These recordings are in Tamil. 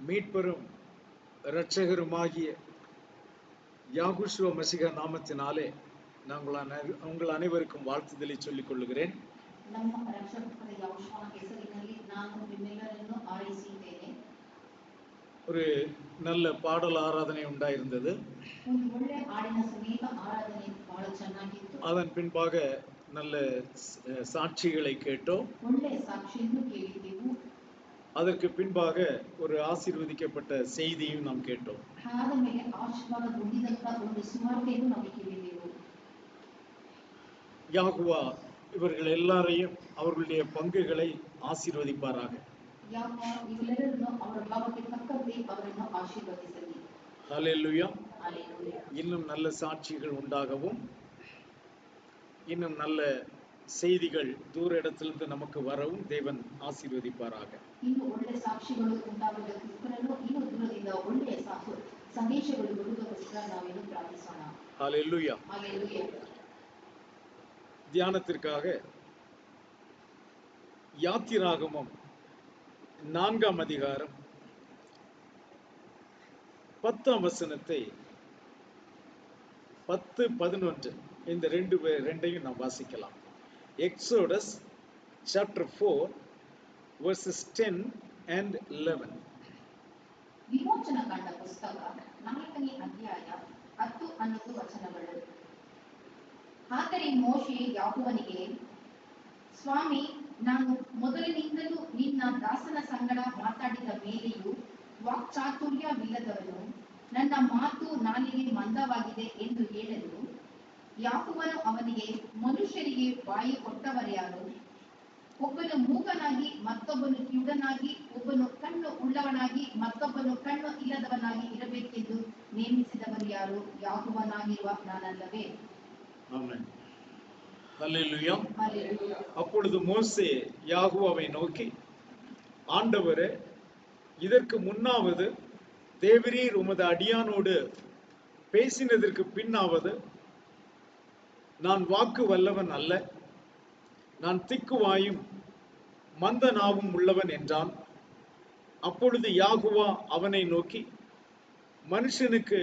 மீட்பெரும் இரட்சகருமாகிய யாகுஷுவ மசிக நாமத்தினாலே உங்கள் அனைவருக்கும் வாழ்த்துதலை சொல்லிக் கொள்ளுகிறேன். ஒரு நல்ல பாடல் ஆராதனை உண்டாயிருந்தது. அதன் பின்பாக நல்ல சாட்சிகளை கேட்டோம். அதற்கு பின்பாக ஒரு ஆசீர்வதிக்கப்பட்ட செய்தியும் நாம் கேட்டோம். யாகுவா இவர்கள் எல்லாரையும் அவர்களுடைய பங்குகளை ஆசீர்வதிப்பாராக. ஹல்லேலூயா. இன்னும் நல்ல சாட்சிகள் உண்டாகவும் இன்னும் நல்ல செய்திகள் தூர இடத்திலிருந்து நமக்கு வரவும் தேவன் ஆசீர்வதிப்பாராக. ஹல்லேலூயா. தியானத்திற்காக யாத்திராகமம் 4ஆம் அதிகாரம் 10ஆம் வசனத்தை 10-11 இந்த ரெண்டையும் நாம் வாசிக்கலாம். Exodus chapter 4 verses 10 and 11. ವಿಮೋಚನ ಕಂಡ ಪುಸ್ತಕ 4ನೇ ಅಧ್ಯಾಯ 10-11 ವಚನಗಳು. ಆದರೆ ಮೋಶೆ ಯಾಕೋಬನಿಗೆ, ಸ್ವಾಮಿ, ನಾನು ಮೊದಲಿನಿಂದಲೂ ನಿನ್ನ ದಾಸನ ಸಂಗಡ ಮಾತಾಡಿದ ಮೇಲೆಯೂ ವಾಕ್ಚಾತುರ್ಯವಿಲ್ಲದವನು, ನನ್ನ ಮಾತು ನಾಲಿಗೆ ಮಂದವಾಗಿದೆ ಎಂದು ಹೇಳಲು, ಯಾಕೋಬನು ಅವನಿಗೆ, ಮನುಷ್ಯರಿಗೆ ಬಾಯಿ ಕೊಟ್ಟವರ್ಯಾರು? ಒಬ್ಬನು ಮೂಕನಾಗಿ ಮತ್ತೊಬ್ಬನು ಕಿವುಡನಾಗಿ, ಒಬ್ಬನು ಕಣ್ಣು ಉಳ್ಳವನಾಗಿ ಮತ್ತೊಬ್ಬನು ಕಣ್ಣು ಇಲ್ಲದವನಾಗಿ ಇರಬೇಕೆಂದು ನೇಮಿಸಿದವರು ಯಾರು? ಯಾಕೋಬನಾಗಿರುವ ನಾನಲ್ಲವೇ? ஆமென். ஹல்லேலூயா. அப்பொழுது மோசே யாகோவாவை நோக்கி, ஆண்டவரே, இதற்கு முன்னாவது தேவரீர் உமது அடியானோடு பேசினதற்கு பின்னாவது நான் வாக்கு வல்லவன் அல்ல, நான் திக்குவாயும் மந்த நாவும் உள்ளவன் என்றான். அப்பொழுது யாகோவா அவனை நோக்கி, மனுஷனுக்கு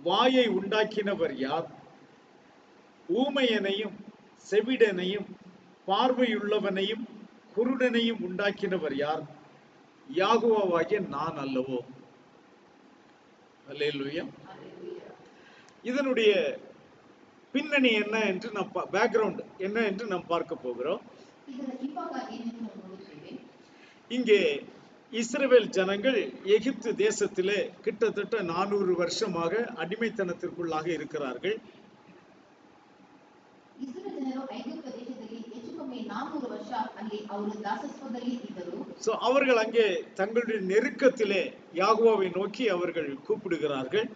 வாயை உண்டாக்கினவர் யார்? ஊமையனையும் செவிடனையும் பார்வையுள்ளவனையும் குருடனையும் உண்டாக்கினவர் யார்? யாகோவாகிய நான் அல்லவோ? அல்லேலூயா. இதனுடைய பின்னணி என்ன என்று நாம் பேக்ரவுண்ட் என்ன என்று நாம் பார்க்க போகிறோம். இங்கே இஸ்ரவேல் ஜனங்கள் எகிப்து தேசத்திலே கிட்டத்தட்ட 400 வருஷமாக அடிமைத்தனத்திற்குள்ளாக இருக்கிறார்கள். அவர்கள் அங்கே தங்களுடைய நெருக்கத்திலே யாகோவாவை நோக்கி அவர்கள் கூப்பிடுகிறார்கள்.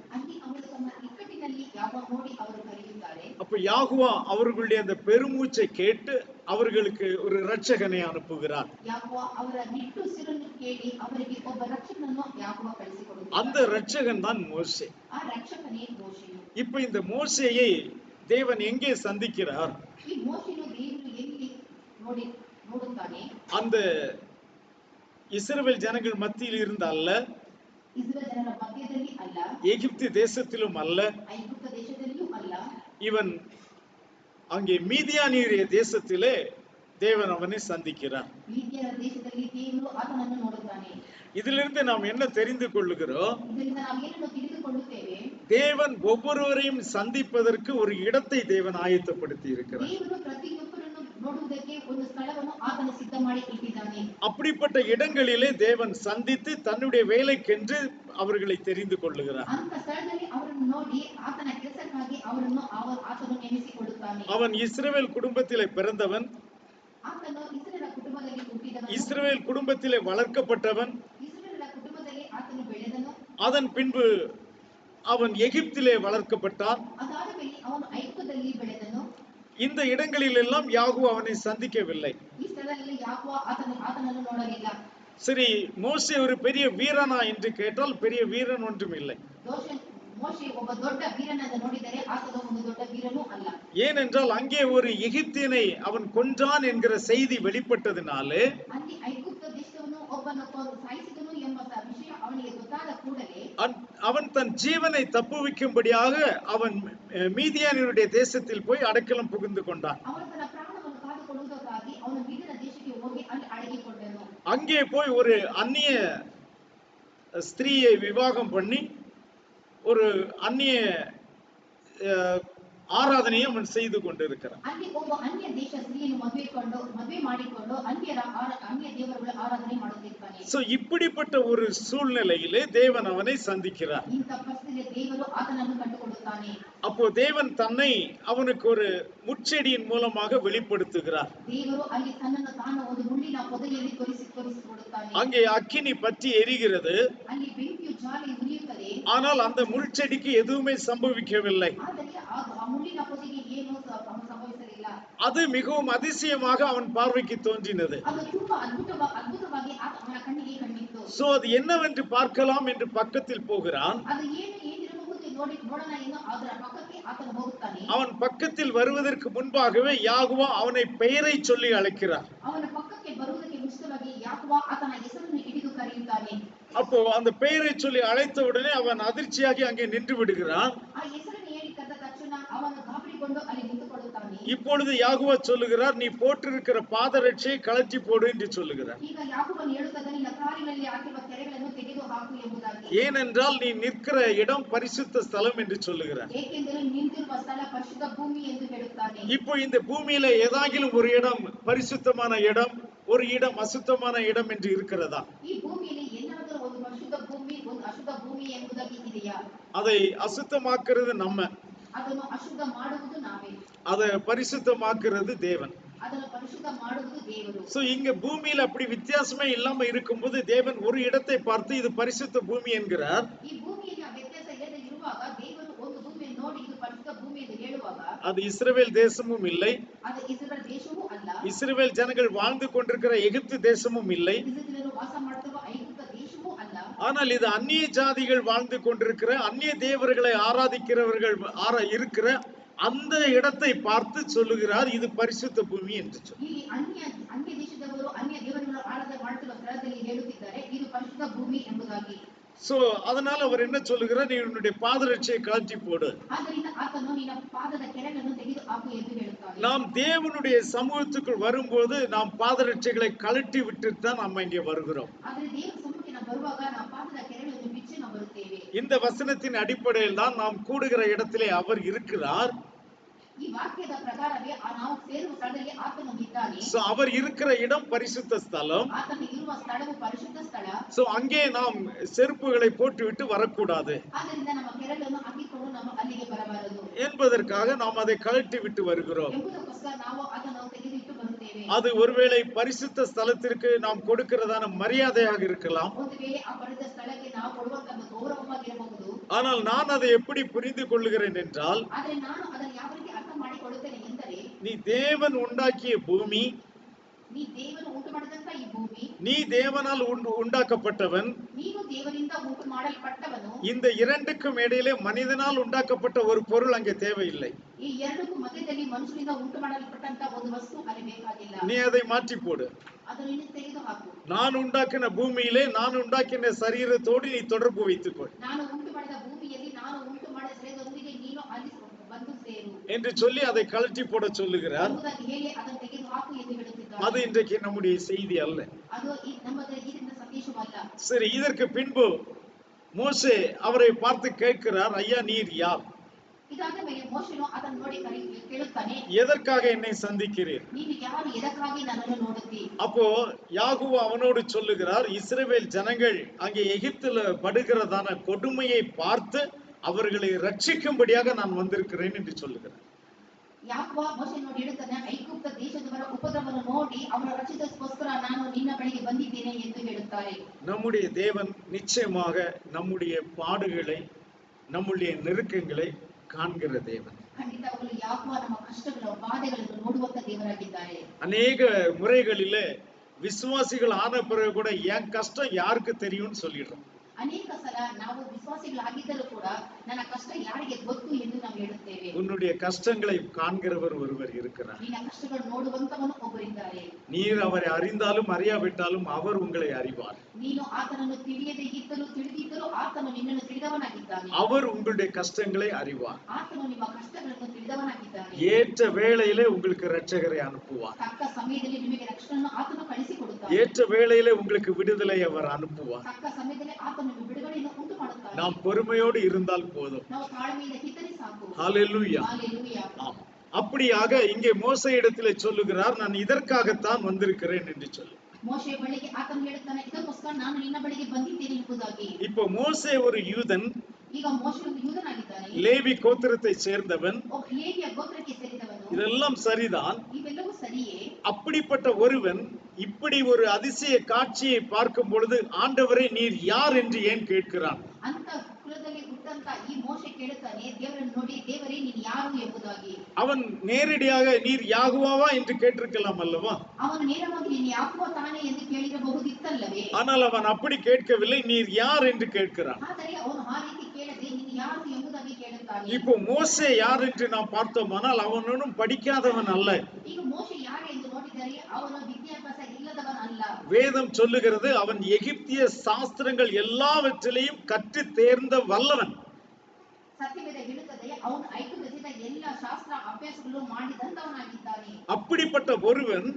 அப்ப யாகோவா அவர்களுடைய அந்த பெருமூச்சை கேட்டு அவர்களுக்கு ஒரு இரட்சகனை அனுப்புகிறார். அந்த இரட்சகன் தான் மோசே. இப்ப இந்த மோசேயை தேவன் எங்கே சந்திக்கிறார்? அந்த இஸ்ரவேல் ஜனங்கள் மத்தியில் இருந்த அல்ல, எகிப்து தேசத்திலும் அல்ல, இவன் அங்கே மீதியானிய தேசத்திலே தேவன் அவனை சந்திக்கிறார். இதிலிருந்து நாம் என்ன தெரிந்து கொள்ளுகிறோம்? தேவன் ஒவ்வொருவரையும் சந்திப்பதற்கு ஒரு இடத்தை தேவன் ஆயத்தப்படுத்தி இருக்கிறார். அப்படிப்பட்ட இடங்களிலே தேவன் சந்தித்து தன்னுடைய வேலைக்கென்று அவர்களை தெரிந்து கொள்ளுகிறார். அவன் இஸ்ரவேல் குடும்பத்திலே பிறந்தவன், இஸ்ரவேல் குடும்பத்திலே வளர்க்கப்பட்டவன். அதன் பின்பு அவன் எகிப்திலே வளர்க்கப்பட்டான். இந்த இடங்களில் எல்லாம் யாகோவா அவனை சந்திக்கவில்லை. சரி, மோசே ஒரு பெரிய வீரனா என்று கேட்டால் பெரிய வீரன் ஒன்றும் இல்லை. ஏனென்றால் அங்கே ஒரு எகிப்தியனை அவன் கொன்றான் என்கிற செய்தி வெளிப்பட்டதினாலே அவன் தன் ஜீவனை தப்புவிக்கும்படியாக அவன் மீதியானியருடைய தேசத்தில் போய் அடைக்கலம் புகுந்து கொண்டான். ಅವನು ತನ್ನ ಪ್ರಾಣವನ್ನು ಕಾದುಕೊಳ್ಳುವುದಕ್ಕಾಗಿ ಅವನು ಮಿದ್ಯಾನ್ ದೇಶಕ್ಕೆ ಹೋಗಿ ಅಲ್ಲಿ ಅಡಗಿಕೊಂಡನು. அங்கே போய் ஒரு அந்நிய ஸ்திரீயை விவாகம் பண்ணி ஒரு அந்நிய ஆராதனையை அவன் செய்து கொண்டிருக்கிறான். ಅಲ್ಲಿ ಒಬ್ಬ ಅನ್ಯ ದೇಶ ಸ್ತ್ರೀಯನ್ನು ಮದುವೆ ಮಾಡಿಕೊಂಡು ಅನ್ಯ ದೇವರುಗಳ ಆರಾಧನೆ ಮಾಡುತ್ತಿದ್ದಾನೆ. சோ இப்படிப்பட்ட ஒரு சூழ்நிலையிலே தேவன் அவனை சந்திக்கிறார். ಇಂಥ ಪರಿಸ್ಥಿತಿಯಲ್ಲಿ ದೇವರು ಆತನನ್ನು ಕಂಡುಕೊಳ್ಳುತ್ತಾನೆ. அப்போ தேவன் தன்னை அவனுக்கு ஒரு முட்செடியின் மூலமாக வெளிப்படுத்துகிறார். ದೇವರು ಅಲ್ಲಿ ತನ್ನನ್ನು ತಾನು ಒಂದು ಮುಳ್ಳಿನ ಪೊದೆಯಲ್ಲಿ ತೋರಿಸಿಕೊಡುತ್ತಾನೆ. அங்கே அக்கினி பற்றி எரிகிறது. ಅಲ್ಲಿ ಬೆಂಕಿಯು ಜ್ವಾಲೆ ಉರಿಯುತ್ತದೆ. ஆனால் அந்த முள்செடிக்கு எதுவுமே சம்பவிக்கவில்லை. ಆದರೆ ಆ ಮುಳ್ಳಿನ ಪೊದೆಗೆ ಏನೂ ಸಂಭವಿಸಲಿಲ್ಲ. அது மிகவும் அதிசயமாக அவன் பார்வைக்கு தோன்றினது. ಅದು ತುಂಬಾ ಅದ್ಭುತವಾಗಿ ಅವನ ಕಣ್ಣಿಗೆ ಕಂಡಿತು. சோ அது என்னவென்று பார்க்கலாம் என்று பக்கத்தில் போகிறான். ಅದು ಏನಿರಬಹುದು ನೋಡೋಣ ಎಂದು ಅದರ ಪಕ್ಕಕ್ಕೆ ಆತನು ಹೋಗುತ್ತಾನೆ. அவன் பக்கத்தில் வருவதற்கு முன்பாகவே யாகுவா அவனை பெயரை சொல்லி அழைக்கிறார். ಅವನ ಪಕ್ಕಕ್ಕೆ ಬರುವುದಕ್ಕೆ ಮುಂಚಿತವಾಗಿ ಯಾಕೋಬ ಆತನ ಹೆಸರನ್ನು ಹಿಡಿದು ಕರೆಯುತ್ತಾನೆ. அப்போ அந்த பெயரை சொல்லி அழைத்த உடனே அவன் அதிர்ச்சியாகி அங்கே நின்று விடுகிறான். ಆ ಹೆಸರನ್ನು ಹೇಳಿ ಕರೆದ ತಕ್ಷಣ ಅವನು ಗಾಬರಿಗೊಂಡು ಅಲ್ಲಿ ನಿಂತುಕೊಳ್ಳುತ್ತಾನೆ. இப்பொழுது யாகுவா சொல்லுகிறார், நீ போட்டிருக்கிற பாதரட்சையை கழற்றி போடு என்று சொல்லுகிறார். ಈಗ ಯಾಕೋಬನು ಹೇಳುತ್ತಾನೆ, ನಿನ್ನ ಕಾಲಿನಲ್ಲಿ ಹಾಕಿರುವ ಕೆರೆಗಳನ್ನು ತೆಗೆದು ಹಾಕು ಎಂಬುದಾಗಿ. ஏனென்றால் நீ நிற்கிற இடம் பரிசுத்த ஸ்தலம் என்று சொல்லுகிறார். ಏಕೆಂದರೆ ನಿಂತಿರುವ ಸ್ಥಳ ಪರಿಶುದ್ಧ ಭೂಮಿ ಎಂದು ಹೇಳುತ್ತಾನೆ. இப்போ இந்த பூமியில ஏதாகிலும் ஒரு இடம் பரிசுத்தமான இடம், ஒரு இடம் அசுத்தமான இடம் என்று இருக்கிறதா? ಈ ಭೂಮಿಯಲ್ಲಿ ಏನಾದರೂ ಒಂದು ಪರಿಶುದ್ಧ ಭೂಮಿ ಒಂದು ಅಶುದ್ಧ ಭೂಮಿ ಎಂಬುದಾಗಿ ಇದೆಯಾ? அதை அசுத்தமாக்குறது நம்ம, ಅದನ್ನು ಅಶುದ್ಧ ಮಾಡುವುದು ನಾವೇ, அதை பரிசுத்தமாக்குறது தேவன். ಅದನ್ನು ಪರಿಶುದ್ಧ ಮಾಡುವುದು ದೇವರು. சோ இங்க பூமியில அப்படி வித்தியாசமே இல்லாம இருக்கும்போது தேவன் ஒரு இடத்தை பார்த்து இது பரிசுத்த பூமி என்கிறார். ಈ ಭೂಮಿಯಲ್ಲಿ ಆ ವ್ಯತ್ಯಾಸ ಇಲ್ಲದೆ ಇರುವಾಗ ದೇವರು ಒಂದು ಭೂಮಿಯನ್ನು ನೋಡಿ ಇದು ಪರಿಶುದ್ಧ ಭೂಮಿ ಎಂದು ಹೇಳುವಾಗ அது இஸ்ரவேல் தேசமும் இல்லை, ಅದು ಇಸ್ರಾಯೇಲ್ ದೇಶವೂ ಅಲ್ಲ, இஸ்ரவேல் ஜனங்கள் வாழ்ந்து கொண்டிருக்கிற எகிப்து தேசமும் இல்லை. ಇಸ್ರಾಯೇಲರು ವಾಸ ಮಾಡುತ್ತಿರುವ ಐಗುಪ್ತ ದೇಶವೂ ಅಲ್ಲ. ஆனால் இது அந்நிய ஜாதிகள் வாழ்ந்து கொண்டிருக்கிற அந்நிய தேவர்களை ஆராதிக்கிறவர்கள் இருக்கிற அந்த இடத்தை பார்த்து சொல்லுகிறார், இது பரிசுத்த பூமி என்று சொல்லி. ಇಲ್ಲಿ ಅನ್ಯ ದೇಶದವರು ಅನ್ಯ ದೇವರುಗಳ ಆರಾಧನೆ ಮಾಡುತ್ತಿರುವ ಸ್ಥಳದಲ್ಲಿ ಹೇಳುತ್ತಿದ್ದಾರೆ, ಇದು ಪರಿಶುದ್ಧ ಭೂಮಿ ಎಂಬುದಾಗಿ. சோ அதனால அவர் என்ன சொல்லுகிறார், நீ உன்னுடைய பாதரட்சையை கழற்றி போடு. ಆದ್ದರಿಂದ ಆತನು ನಿನ್ನ ಪಾದದ ಕೆರಗಳನ್ನು ತೆಗೆದು ಹಾಕು ಎಂದು ಹೇಳುತ್ತಾನೆ. நாம் தேவனுடைய சமூகத்துக்குள் வரும்போது நாம் பாதரட்சைகளை கழட்டி விட்டுட்டு தான் நம்ம இங்கே வருகிறோம். ಆದರೆ ದೇವರ ಸಮ್ಮುಖಕ್ಕೆ ನಾವು ಬರುವಾಗ ನಾವು ಪಾದದ ಕೆರಗಳನ್ನು ಬಿಚ್ಚಿ ನಾವು ಬರುತ್ತೇವೆ. இந்த வசனத்தின் அடிப்படையில் தான் நாம் கூடுகிற இடத்திலே அவர் இருக்கிறார். ಈ ವಾಕ್ಯದ ಪ್ರಕಾರವೇ ನಾವು ಸೇರುವ ಸ್ಥಳದಲ್ಲಿ ಆತನು ಇದ್ದಾನೆ. சோ அவர் இருக்கிற இடம் பரிசுத்த ஸ்தலம். ಆತನು ಇರುವ ಸ್ಥಳವು ಪರಿಶುದ್ಧ ಸ್ಥಳ. சோ அங்கே நாம் செருப்புகளை போட்டுவிட்டு வரக்கூடாது. ಆದ್ದರಿಂದ ನಮ್ಮ ಕೆರಗಳನ್ನು ಹಾಕಿಕೊಂಡು ನಾವು ಅಲ್ಲಿಗೆ ಬರಬಾರದು என்பதற்காக நாம் அதை கழட்டி விட்டு வருகிறோம். ಎಂಬುದಕ್ಕೋಸ್ಕರ ನಾವು ಅದನ್ನು ತೆಗೆದಿಟ್ಟು ಬರುತ್ತೇವೆ. அது ஒருவேளை பரிசுத்த ஸ்தலத்திற்கு நாம் கொடுக்கிறதான மரியாதையாக இருக்கலாம். ಒಂದು ವೇಳೆ ಆ ಪರಿಶುದ್ಧ ಸ್ಥಳಕ್ಕೆ ನಾವು ಕೊಡುವಂತಹ ಗೌರವವಾಗಿರಬಹುದು. ஆனால் நான் அதை எப்படி புரிந்து கொள்ளுகிறேன் என்றால், ಆದರೆ ನಾನು ಅದನ್ನು ಯಾವ ರೀತಿ ಅರ್ಥ ಮಾಡಿಕೊಳ್ಳುತ್ತೇನೆ ಎಂದರೆ, நீ தேவன் உண்டாக்கிய பூமி, ನೀ ದೇವರು ಉಂಟು ಮಾಡಿದಂತ ಈ ಭೂಮಿ, நீ தேவனால் உண்டாக்கப்பட்டவன், ನೀನು ದೇವರಿಂದ ಉಂಟು ಮಾಡಲ್ಪಟ್ಟವನು. இந்த இரண்டுக்கும் இடையிலே மனிதனால் உண்டாக்கப்பட்ட ஒரு பொருள் அங்கே தேவையில்லை. ಈ ಎರಡಕ್ಕೂ ಮಧ್ಯದಲ್ಲಿ ಮನುಷ್ಯನಿಂದ ಉಂಟು ಮಾಡಲ್ಪಟ್ಟಂತ ಒಂದು ವಸ್ತು ಅಲ್ಲಿ ಬೇಕಾಗಿಲ್ಲ. நீ அதை மாற்றி போடு. ಅದನ್ನು ನೀನು ತೆಗೆದು ಹಾಕು. நான் உண்டாக்கின பூமியிலே நான் உண்டாக்கின சரீரத்தோடு நீ தொடர்பு வைத்துக்கொள். ನಾನು ಉಂಟು ಮಾಡಿದ ಭೂಮಿಯಲ್ಲಿ ನಾನು ಉಂಟು ಮಾಡಿದ ಶರೀರದೊಂದಿಗೆ ನೀನು ಅಲ್ಲಿ ಬಂದು ಸೇರು என்று சொல்லி அதை கழற்றி போட சொல்லுகிறார். ಎಂಬುದಾಗಿ ಹೇಳಿ ಅದನ್ನು ತೆಗೆದು ಹಾಕು ಎಂದು ಹೇಳುತ್ತಿದ್ದಾರೆ. அது இன்றைக்கு நம்முடைய செய்தி அல்ல. ಅದು ನಮ್ಮದು ಇದರಿಂದ ಸಂದೇಶವಲ್ಲ. சரி, இதற்கு பின்பு மோசே அவரை பார்த்து கேட்கிறார், ஐயா நீர் யார்? ಇದಾದ ಮೇಲೆ ಮೋಶೆನು ಅದನ್ನು ನೋಡಿ ಕೇಳುತ್ತಾನೆ, எதற்காக என்னை சந்திக்கிறீர்? ನೀನು ಯಾರು, ಎದಕ್ಕಾಗಿ ನನ್ನನ್ನು ನೋಡುತ್ತಿ? அப்போ யாகுவா அவனோடு சொல்லுகிறார், இஸ்ரவேல் ஜனங்கள் அங்கே எகிப்துல படுகிறதான கொடுமையை பார்த்து அவர்களை ரட்சிக்கும்படியாக நான் வந்திருக்கிறேன் என்று சொல்லுகிறார். ಯಾಕೋಬ ಮೋಶೆ ನೋಡಿ ಹೇಳುತ್ತಾನೆ, ಐಗುಪ್ತ ದೇಶದವರ ಉಪದ್ರವವನ್ನು ನೋಡಿ ಅವರ ರಕ್ಷಿಸಕ್ಕೋಸ್ಕರ ನಾನು ನಿನ್ನ ಬಳಿಗೆ ಬಂದಿದ್ದೇನೆ ಎಂದು ಹೇಳುತ್ತಾರೆ. நம்முடைய தேவன் நிச்சயமாக நம்முடைய பாடுகளை, நம்முடைய நெருக்கங்களை காண்கிற தேவன். ಖಂಡಿತವಾಗಲೂ ಯಾಕೋಬ ನಮ್ಮ ಕಷ್ಟಗಳ ಬಾಧೆಗಳನ್ನು ನೋಡುವಂತ ದೇವರಾಗಿದ್ದಾರೆ. அநேக முறைகளிலே விசுவாசிகள் ஆன பிறகு கூட என் கஷ்டம் யாருக்கு தெரியும்னு சொல்லிடுறோம். ಅನೇಕ ಸಲ ನಾವು ವಿಶ್ವಾಸಿಗಳಾಗಿದ್ದರೂ ಕೂಡ ನನ್ನ ಕಷ್ಟ ಯಾರಿಗೆ ಗೊತ್ತು ಎಂದು ನಾವು ಹೇಳುತ್ತೇವೆ. உன்னுடைய கஷ்டங்களை காண்கிறவர் ஒருவர் இருக்கிறார். ನಿನ್ನ ಕಷ್ಟಗಳು ನೋಡುವಂತವನು ಒಬ್ಬರಿದ್ದಾರೆ. நீர் அவரை அறிந்தாலும் அறியாவிட்டாலும் அவர் உங்களை அறிவார். ನೀನು ಆತನನ್ನು ತಿಳಿಯದೇ ಇದ್ದರೂ ತಿಳಿದಿದ್ದರೂ ಆತನು ನಿನ್ನನ್ನು ತಿಳಿದ ತಿಳಿದವನಾಗಿದ್ದಾನೆ. அவர் உங்களுடைய கஷ்டங்களை அறிவார். ಆತನು ನಿಮ್ಮ ಕಷ್ಟಗಳನ್ನು ತಿಳಿದವನಾಗಿದ್ದಾನೆ. ஏற்ற வேளையிலே உங்களுக்கு இரட்சகரை அனுப்புவார். ತಕ್ಕ ಸಮಯದಲ್ಲಿ ನಿಮಗೆ ರಕ್ಷಣೆಯನ್ನು ಆತನು ಕಳಿಸಿಕೊಡುತ್ತಾನೆ. ஏற்ற வேளையிலே உங்களுக்கு விடுதலை அவர் அனுப்புவார். ತಕ್ಕ ಸಮಯದಲ್ಲಿ ಆತನು ಬಿಡುಗಡೆಯನ್ನು ಉಂಟು ಮಾಡುತ್ತಾನೆ. நாம் பொறுமையோடு இருந்தால் போதும். ನಾವು ತಾಳ್ಮೆಯಿಂದ ಇದ್ದರೆ ಸಾಕು. ஹalleluya. ஹalleluya. ஆம். அப்படியாக இங்கே மோசே இடத்திலே சொல்லுகிறார், நான் இதற்காகத்தான் வந்திருக்கிறேன் என்று சொல்லி. ಮೋಶೆಯ ಬಳಿಗೆ ಆತನು ಹೇಳುತ್ತಾನೆ, ಇದಕ್ಕೋಸ್ಕರ ನಾನು ನಿನ್ನ ಬಳಿಗೆ ಬಂದಿದ್ದೇನೆ ಎಂಬುದಾಗಿ. இப்போ மோசே ஒரு யூதன், ಈಗ ಮೋಶೆ ಒಂದು ಯೂದನಾಗಿದ್ದಾನೆ. லேவி கோத்திரத்தை சேர்ந்தவன். ಲೇವಿಯ ಗೋತ್ರಕ್ಕೆ ಸೇರಿದವನು. இதெல்லாம் சரிதான். ಇವೆಲ್ಲವೂ ಸರಿಯೇ. அப்படிப்பட்ட ஒருவன் இப்படி ஒரு அதிசய காட்சியை பார்க்கும் பொழுது ஆண்டவரே நீர் யார் என்று ஏன் கேட்கிறான்? ಅಂತ ಕುಲದಲ್ಲಿ ಹುಟ್ಟಂತ ಈ ಮೋಶೆ ಕೇಳುತ್ತಾನೆ, ದೇವರನ್ನು ನೋಡಿ, ದೇವರೇ ನೀನು ಯಾರು ಎಂಬುದಾಗಿ. அவன் நேரடியாக நீர் யாகுவாவா என்று கேட்டிருக்கலாம் அல்லவா? ಅವನು ನೇರವಾಗಿ ನೀನು ಯಾಕೋ ತಾನೇ ಎಂದು ಕೇಳಿರಬಹುದಿತ್ತಲ್ಲವೇ? ஆனால் அவன் அப்படி கேட்கவில்லை, நீர் யார் என்று கேட்கிறான். ಆದರೆ ಅವನು ಆ ರೀತಿ ಕೇಳದೆ ನೀನು ಯಾರು ಎಂಬುದಾಗಿ ಕೇಳುತ್ತಾನೆ. இப்போ மோசே யார் என்று நாம் பார்த்தோமானால் அவன் ஒன்றும் படிக்காதவன் அல்ல. ಈಗ ಮೋಶೆ ಯಾರು ಎಂದು ನೋಡಿದರೆ ಅವನು ವಿದ್ಯಾಭ್ಯಾಸ ಇಲ್ಲದವನಲ್ಲ. வேதம் சொல்லுகிறது அவன் எகிப்திய சாஸ்திரங்கள் எல்லாவற்றிலையும் கற்று தேர்ந்த வல்லவன். ಸತ್ಯವೇದ ಹೇಳುತ್ತದೆ ಅವನು ಐಗುಪ್ತದ ಎಲ್ಲ ಶಾಸ್ತ್ರ ಅಭ್ಯಾಸಗಳು ಮಾಡಿದಂತವನಾಗಿದ್ದಾನೆ. அப்படிப்பட்ட ஒருவன்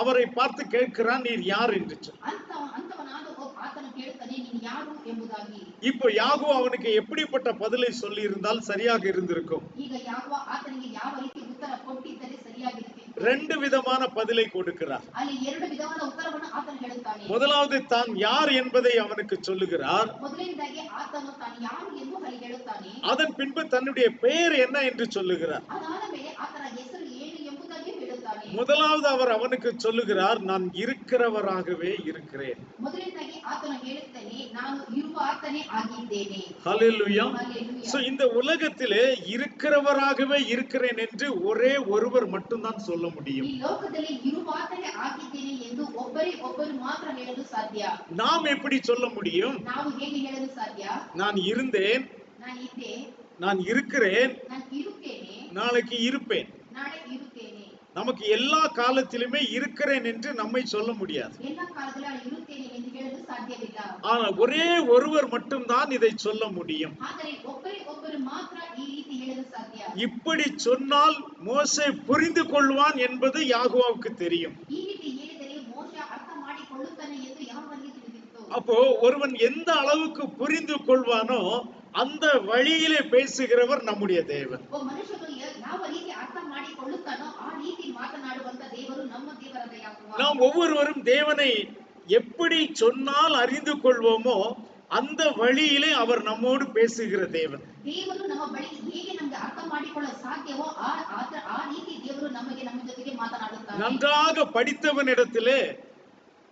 அவரை பார்த்து கேட்கிறான், நீர் யார் என்று சொல்லி. ಅಂತವನಾದ ಆತನು ಕೇಳುತ್ತಾನೆ, ನೀನು ಯಾರು ಎಂಬುದಾಗಿ. இப்போ யாகோ அவனுக்கு எப்படிப்பட்ட பதிலை சொல்லி இருந்தால் சரியாக இருந்திருக்கும்? ಈಗ ಯಾವ ಆತನಿಗೆ ಯಾವ ರೀತಿ ಉತ್ತರ ಕೊಟ್ಟಿದ್ದರೆ ಸರಿಯಾಗಿರುತ್ತಿತ್ತು. ரெண்டு விதமான பதிலை கொடுக்கிறார். ಅಲ್ಲಿ ಎರಡು ವಿಧವಾದ ಉತ್ತರವನ್ನು ಆತನು ಹೇಳುತ್ತಾನೆ. முதலாவது தான் யார் என்பதை அவனுக்கு சொல்லுகிறார். ಮೊದಲನೇದಾಗಿ ಆತನು ತಾನು ಯಾರು ಎಂದು ಅಲ್ಲಿ ಹೇಳುತ್ತಾನೆ. அதன் பின்பு தன்னுடைய பெயர் என்ன என்று சொல்லுகிறார். ಅದಾದ ಮೇಲೆ ಆತನ ಹೆಸರು ಏನು ಎಂಬುದಾಗಿ ಹೇಳುತ್ತಾನೆ. முதலாவது அவர் அவனுக்கு சொல்லுகிறார், நான் இருக்கிறவராகவே இருக்கிறேன். ಮೊದಲನೇದಾಗಿ ಆತನು ಹೇಳುತ್ತಾನೆ, ನಾನು ಇರುವ ಆತನೇ ಆಗಿದ್ದೇನೆ. ஹல்லேலூயா. ஹல்லேலூயா. சோ இந்த உலகத்திலே இருக்கிறவராகவே இருக்கிறேன் என்று ஒரே ஒருவர் மட்டும்தான் சொல்ல முடியும். ಈ ಲೋಕದಲ್ಲಿ ಇರುವ ಆತನೇ ಆಗಿದ್ದೇನೆ ಎಂದು ಒಬ್ಬರು ಮಾತ್ರ ಹೇಳಲು ಸಾಧ್ಯ. நாம் எப்படி சொல்ல முடியும்? ನಾವು ಹೇಗೆ ಹೇಳಲು ಸಾಧ್ಯ? நான் இருந்தேன், ನಾನು ಇದ್ದೆ, நான் இருக்கிறேன், ನಾನು ಇರುತ್ತೇನೆ, நாளைக்கு இருப்பேன். ನಾಳೆ ಇರುತ್ತೇನೆ. நமக்கு எல்லா காலத்திலுமே இருக்கிறேன் என்று நம்மை சொல்ல முடியாது. ಎಲ್ಲ ಕಾಲದಲ್ಲೂ ಇರುತ್ತೇನೆ ಎಂದು ಹೇಳಲು ಸಾಧ್ಯವಿಲ್ಲ. ஆனால் ஒரே ஒருவர் மட்டும்தான் இதை சொல்ல முடியும். ಆದರೆ ಒಬ್ಬರು ಮಾತ್ರ ಈ ರೀತಿ ಹೇಳಲು ಸಾಧ್ಯ. இப்படி சொன்னால் மோசே புரிந்து கொள்வான் என்பது யாகோவுக்கு தெரியும். ಈ ರೀತಿ ಹೇಳಿದರೆ ಮೋಶೆ ಅರ್ಥ ಮಾಡಿಕೊಳ್ಳುತ್ತಾನೆ ಎಂದು ಯಾವನಿಗೆ ತಿಳಿದಿತ್ತು. அப்போ ஒருவன் எந்த அளவுக்கு புரிந்து கொள்வானோ அந்த வழியிலே பேசுகிறவர் நம்முடைய தேவன். ಮನುಷ್ಯನು ಯಾವ ರೀತಿ ಅರ್ಥ ಮಾಡಿಕೊಳ್ಳುತ್ತಾನೋ ಆ ರೀತಿ ಮಾತನಾಡುವಂತ ದೇವರು ನಮ್ಮ ದೇವರಾದ ಯೆಹೋವ. நாம் ஒவ்வொருவரும் தேவனை எப்படி சொன்னால் அறிந்து கொள்வோமோ அந்த வழியிலே அவர் நம்மோடு பேசுகிற தேவன். ದೇವರು ನಮ್ಮ ಬಳಿ ಹೇಗೆ ನಮಗೆ ಅರ್ಥ ಮಾಡಿಕೊಳ್ಳಲು ಸಾಧ್ಯವೋ ಆ ರೀತಿ ದೇವರು ನಮ್ಮ ಜೊತೆಗೆ ಮಾತನಾಡುತ್ತಾನೆ. நன்றாக படித்தவனிடத்திலே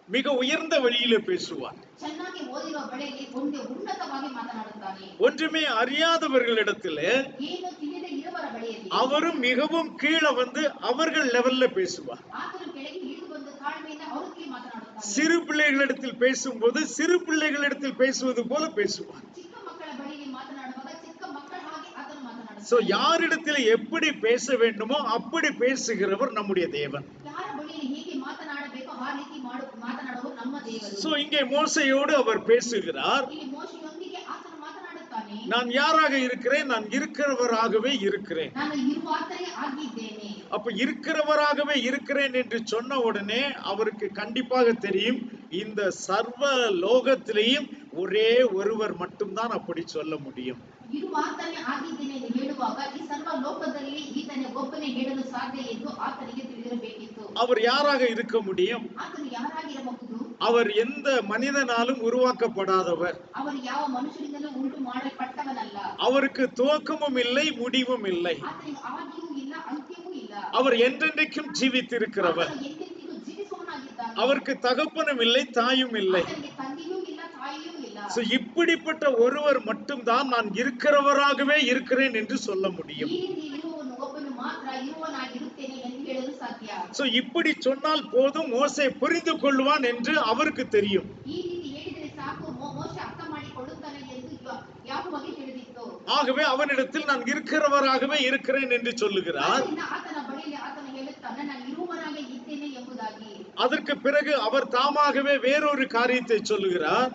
மிக உயர்ந்த வழியிலே பேசுவார். ಚೆನ್ನಾಗಿ ಓದಿರುವ ಬಳಿಯಲ್ಲಿ ಒಂದು ಉನ್ನತವಾಗಿ ಮಾತನಾಡುತ್ತಾನೆ. ஒன்றுமே அறியாதவர்களிடத்திலே ಏನು ತಿಳಿಯದೆ ಇರುವವರ ಬಳಿಯಲ್ಲಿ அவரும் மிகவும் கீழே வந்து அவர்கள் லெவல்ல பேசுவார். ಆತನು ಕೆಳಗೆ ಇಳಿದು ಬಂದು ತಾಳ್ಮೆಯಿಂದ ಅವರಿಗೆ ಮಾತನಾಡುತ್ತಾನೆ. சிறு பிள்ளைகளிடத்தில் பேசும்போது சிறு பிள்ளைகளிடத்தில் பேசுவது போல பேசுவார். ಚಿಕ್ಕ ಮಕ್ಕಳ ಬಳಿಯಲ್ಲಿ ಮಾತನಾಡುವಾಗ ಚಿಕ್ಕ ಮಕ್ಕಳ ಹಾಗೆ ಆತನು ಮಾತನಾಡುತ್ತಾನೆ. சோ யாரிடத்தில் எப்படி பேச வேண்டுமோ அப்படி பேசுகிறவர் நம்முடைய தேவன். ಯಾರ ಬಳಿಯಲ್ಲಿ ಹೇಗೆ ಮಾತನಾಡಬೇಕೋ ಆ ರೀತಿ ಮಾತನಾಡುವ ನಮ್ಮ ದೇವರು. சோ இங்கே மோசேயோடு அவர் பேசுகிறார். ಇಲ್ಲಿ ಮೋಶೆಯೊಂದಿಗೆ ಆತನು ಮಾತನಾಡುತ್ತಾನೆ. நான் யாராக இருக்கிறேன்? நான் இருக்கிறவராகவே இருக்கிறேன். ನಾನು ಇರುವ ಆತನೇ ಆಗಿದ್ದೇನೆ. அப்ப இருக்கிறவராகவே இருக்கிறேன் என்று சொன்ன உடனே அவருக்கு கண்டிப்பாக தெரியும் இந்த சர்வ லோகத்திலேயும் ஒரே ஒருவர் மட்டும்தான் அப்படி சொல்ல முடியும். ಇರುವ ಆತನೇ ಆಗಿದ್ದೇನೆ ಎಂದು ಹೇಳುವಾಗ ಈ ಸರ್ವ ಲೋಕದಲ್ಲಿ ಈತನೇ ಒಬ್ಬನೇ ಹೇಳಲು ಸಾಧ್ಯ ಎಂದು ಆತನಿಗೆ ತಿಳಿದಿರಬೇಕಿತ್ತು. அவர் யாராக இருக்க முடியும்? ಆತನು ಯಾರಾಗಿರಬಹುದು? அவர் எந்த மனிதனாலும் உருவாக்கப்படாதவர். ಅವರು ಯಾವ ಮನುಷ್ಯನಿಂದಲೂ ಉಂಟು ಮಾಡಲ್ಪಟ್ಟವನಲ್ಲ. அவருக்கு துவக்கமும் இல்லை, முடிவும் இல்லை. ಆತನಿಗೆ ಆದಿಯೂ ಇಲ್ಲ, ಅಂತ್ಯವೂ ಇಲ್ಲ. அவர் என்றென்றைக்கும் ஜீவித்திருக்கிறவர். ಆತನು ಎಂದೆಂದಿಗೂ ಜೀವಿಸುವವನಾಗಿದ್ದಾನೆ. அவருக்கு தகப்பனும் இல்லை, தாயும் இல்லை. ಆತನಿಗೆ ತಂದೆಯೂ ಇಲ್ಲ, ತಾಯಿಯೂ ಇಲ್ಲ. So, இப்படிப்பட்ட ஒருவர் மட்டும்தான் நான் இருக்கிறவராகவே இருக்கிறேன் என்று சொல்ல முடியும். ಈ ರೀತಿ ಇರುವವನು ಒಬ್ಬನು ಮಾತ್ರ ಇರುವವನಾಗಿರುತ್ತೇನೆ ಎಂದು ಹೇಳಲು ಸಾಧ್ಯ. So, இப்படி சொன்னால் போதும், மோசே புரிந்து கொள்வான் என்று அவருக்கு தெரியும். ಈ ರೀತಿ ಹೇಳಿದರೆ ಸಾಕು, ಮೋಶೆ ಅರ್ಥ ಮಾಡಿಕೊಳ್ಳುತ್ತಾನೆ ಎಂದು ಯಾಕೋಬಗೆ ತಿಳಿದಿತ್ತು. ஆகவே அவனிடத்தில் நான் இருக்கிறவராகவே இருக்கிறேன் என்று சொல்லுகிறார். ಆದ್ದರಿಂದ ಆತನ ಬಳಿಯಲ್ಲಿ ಆತನು ಹೇಳುತ್ತಾನೆ, ನಾನು ಇರುವವನಾಗೆ ಇದ್ದೇನೆ ಎಂಬುದಾಗಿ. அதற்கு பிறகு அவர் தாமாகவே வேறொரு காரியத்தை சொல்லுகிறார்.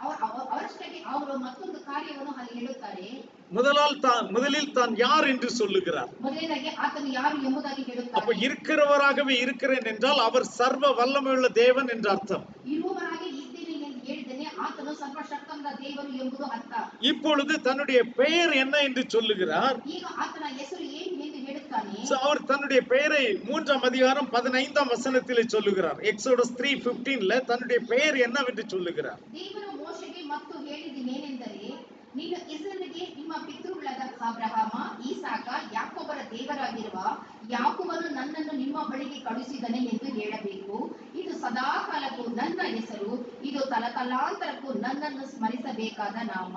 ಅವರಷ್ಟಕ್ಕೆ ಅವರು ಮತ್ತೊಂದು ಕಾರ್ಯವನ್ನು ಅಲ್ಲಿ ಹೇಳುತ್ತಾರೆ. முதலில் தான் யார் என்று சொல்லுகிறார். ಮೊದಲನೇದಾಗಿ ಆತನು ಯಾರು ಎಂಬುದಾಗಿ அப்ப ಹೇಳುತ್ತಾರೆ. இருக்கிறவராகவே இருக்கிறேன் என்றால் அவர் சர்வ வல்லமையுள்ள தேவன் என்று அர்த்தம். ಇರುವವರಾಗಿ ಇದ್ದೇನೆ ಎಂದು ಹೇಳಿದ್ದೇನೆ, ಆತನು ಸರ್ವಶಕ್ತನಾದ ದೇವರು ಎಂಬುದು ಅರ್ಥ. இப்பொழுது தன்னுடைய பெயர் என்ன என்று சொல்லுகிறார். ಈಗ ಆತನ ಹೆಸರು ಏನು ಎಂದು ಹೇಳುತ್ತಾನೆ. அவர் தன்னுடைய பெயரை 3ஆம் அதிகாரம் 15ஆம் வசனத்திலே சொல்லுகிறார். எக்ஸோடஸ் 3:15ல தன்னுடைய பெயர் என்னவென்று சொல்லுகிறார். ದೇವರು ಮೋಶೆಗೆ ಮತ್ತು ಹೇಳಿದ್ದೇನೆಂದರೆ, ನೀನು ಇಸ್ರಾಯೇಲಿಗೆ ನಿಮ್ಮ ಪಿತೃಗಳಾದ ಅಬ್ರಹಾಮ, ಈಸಾಕ, ಯಾಕೋಬರ ದೇವರಾಗಿರುವ ಯಾಕೋಬನು ನನ್ನನ್ನು ನಿಮ್ಮ ಬಳಿಗೆ ಕಳುಹಿಸಿದನೆ ಎಂದು ಹೇಳಬೇಕು. ಇದು ಸದಾಕಾಲಕ್ಕೂ ನನ್ನ ಹೆಸರು, ಇದು ತಲತಲಾಂತರಕ್ಕೂ ನನ್ನನ್ನು ಸ್ಮರಿಸಬೇಕಾದ ನಾಮ.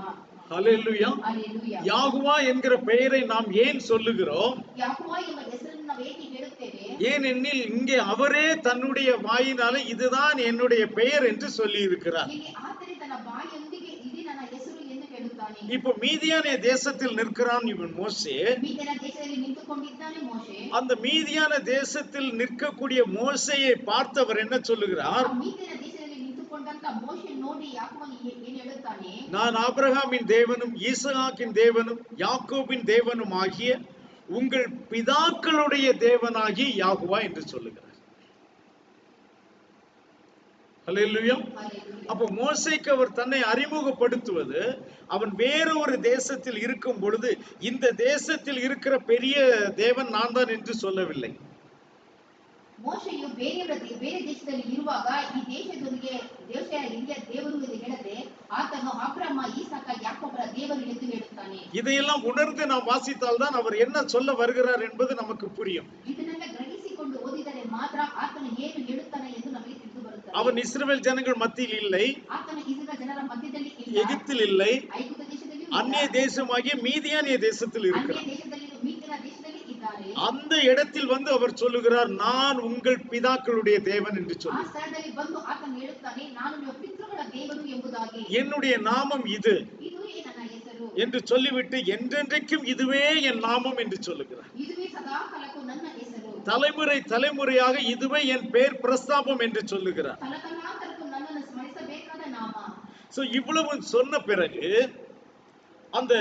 ஹல்லேலூயா. ஹல்லேலூயா. யாகுவா என்கிற பெயரை நாம் ஏன் சொல்லுகிறோம்? ಯಾಕೋಬ ಎಂಬ ಹೆಸರನ್ನು ನಾವು ಏಕೆ ಹೇಳುತ್ತೇವೆ? ஏனெனில் இங்கே அவரே தன்னுடைய வாயினாலே இதுதான் என்னுடைய பெயர் என்று சொல்லி இருக்கிறார். ಇಲ್ಲಿ ಆತನೇ ತನ್ನ ಬಾಯಿಯೊಂದಿಗೆ ಇದು ನನ್ನ ಹೆಸರು ಎಂದು ಹೇಳುತ್ತಾನೆ. இப்போ மீதியான தேசத்தில் நிற்கிறான் இவன் மோசே. ಮೀದಿಯನ ದೇಶದಲ್ಲಿ ನಿಂತುಕೊಂಡಿದ್ದಾನೆ ಮೋಶೆ. அந்த மீதியான தேசத்தில் நிற்கக்கூடிய மோசேயை பார்த்தவர் என்ன சொல்லுகிறார்? ಮೀದಿಯನ ದೇಶದಲ್ಲಿ ನಿಂತುಕೊಂಡಂತ ಮೋಶೆ ನೋಡಿ ಯಾಕೋಬನು ಏನು ಹೇಳುತ್ತಾನೆ? நான் ஆபிரகாமின் தேவனும் ஈசாக்கின் தேவனும் யாக்கோபின் தேவனும் ஆகிய உங்கள் பிதாக்களுடைய தேவனாகிய யாகுவா என்று சொல்லுகிறார். ஹல்லேலூயா. அப்ப மோசேக்கு அவர் தன்னை அறிமுகப்படுத்துவது, அவன் வேற ஒரு தேசத்தில் இருக்கும் பொழுது இந்த தேசத்தில் இருக்கிற பெரிய தேவன் நான் தான் என்று சொல்லவில்லை. ಮೋಶೆಯು ಬೇರೆ ದೇಶದಲ್ಲಿ ಇರುವಾಗ ಈ ದೇಶದೊಂದಿಗೆ ಹಿರಿಯ ದೇವರು ಎಂದು ಹೇಳದೆ ಆತನು ಅಬ್ರಹಾಮ, ಈಸಾಕ, ಯಾಕೋಬರ ದೇವರು ಎಂದು ಹೇಳುತ್ತಾನೆ. இதையெல்லாம் உணர்ந்து நாம் வாசித்தால் தான் அவர் என்ன சொல்ல வருகிறார் என்பது நமக்கு புரியும். ಇದನ್ನೆಲ್ಲ ಗ್ರಹಿಸಿಕೊಂಡು ಓದಿದರೆ ಮಾತ್ರ ಆತನು ಏನು ಹೇಳುತ್ತಾನೆ ಎಂದು ನಮಗೆ ತಿಳಿದು ಬರುತ್ತದೆ. அவன் இஸ்ரவேல் ஜனங்கள் மத்தியில் இல்லை, ಆತನು ಇಸ್ರಾಯೇಲ್ ಜನರ ಮಧ್ಯದಲ್ಲಿ ಇಲ್ಲ, எகிப்தில் இல்லை, ಐಗುಪ್ತ ದೇಶದಲ್ಲಿ அந்நிய தேசமாகிய மீதியானிய தேசத்தில் ಅನ್ಯ இருக்கிறார். ದೇಶದಲ್ಲಿ ಮೀದಿಯನ ದೇಶದಲ್ಲಿ ಇದ್ದಾರೆ. அந்த இடத்தில் வந்து அவர் சொல்லுகிறார், நான் உங்கள் பிதாக்களுடைய தேவன் என்று ಆ சொல்லி, ಸ್ಥಳದಲ್ಲಿ ಬಂದು ಆತನು ಹೇಳುತ್ತಾನೆ, ನಾನು ನಿಮ್ಮ ಪಿತೃಗಳ ದೇವರು ಎಂಬುದಾಗಿ, என்னுடைய நாமம் இது ಇದುವೇ ನನ್ನ ಹೆಸರು என்று சொல்லிவிட்டு என்றென்றைக்கும் இதுவே என் நாமம் என்று சொல்லுகிறார். ಇದುವೇ ಸದಾ ಕಾಲಕ್ಕೂ ನನ್ನ ಹೆಸರು, தலைமுறை தலைமுறையாக இதுவே என் பேர் பிரஸ்தாபம் என்று சொல்லுகிறார். ತಲತಲಾಂತರಕ್ಕೂ ನನ್ನನ್ನು ಸ್ಮರಿಸಬೇಕಾದ ನಾಮ. சோ இவ்வளவு சொன்ன பிறகு அந்த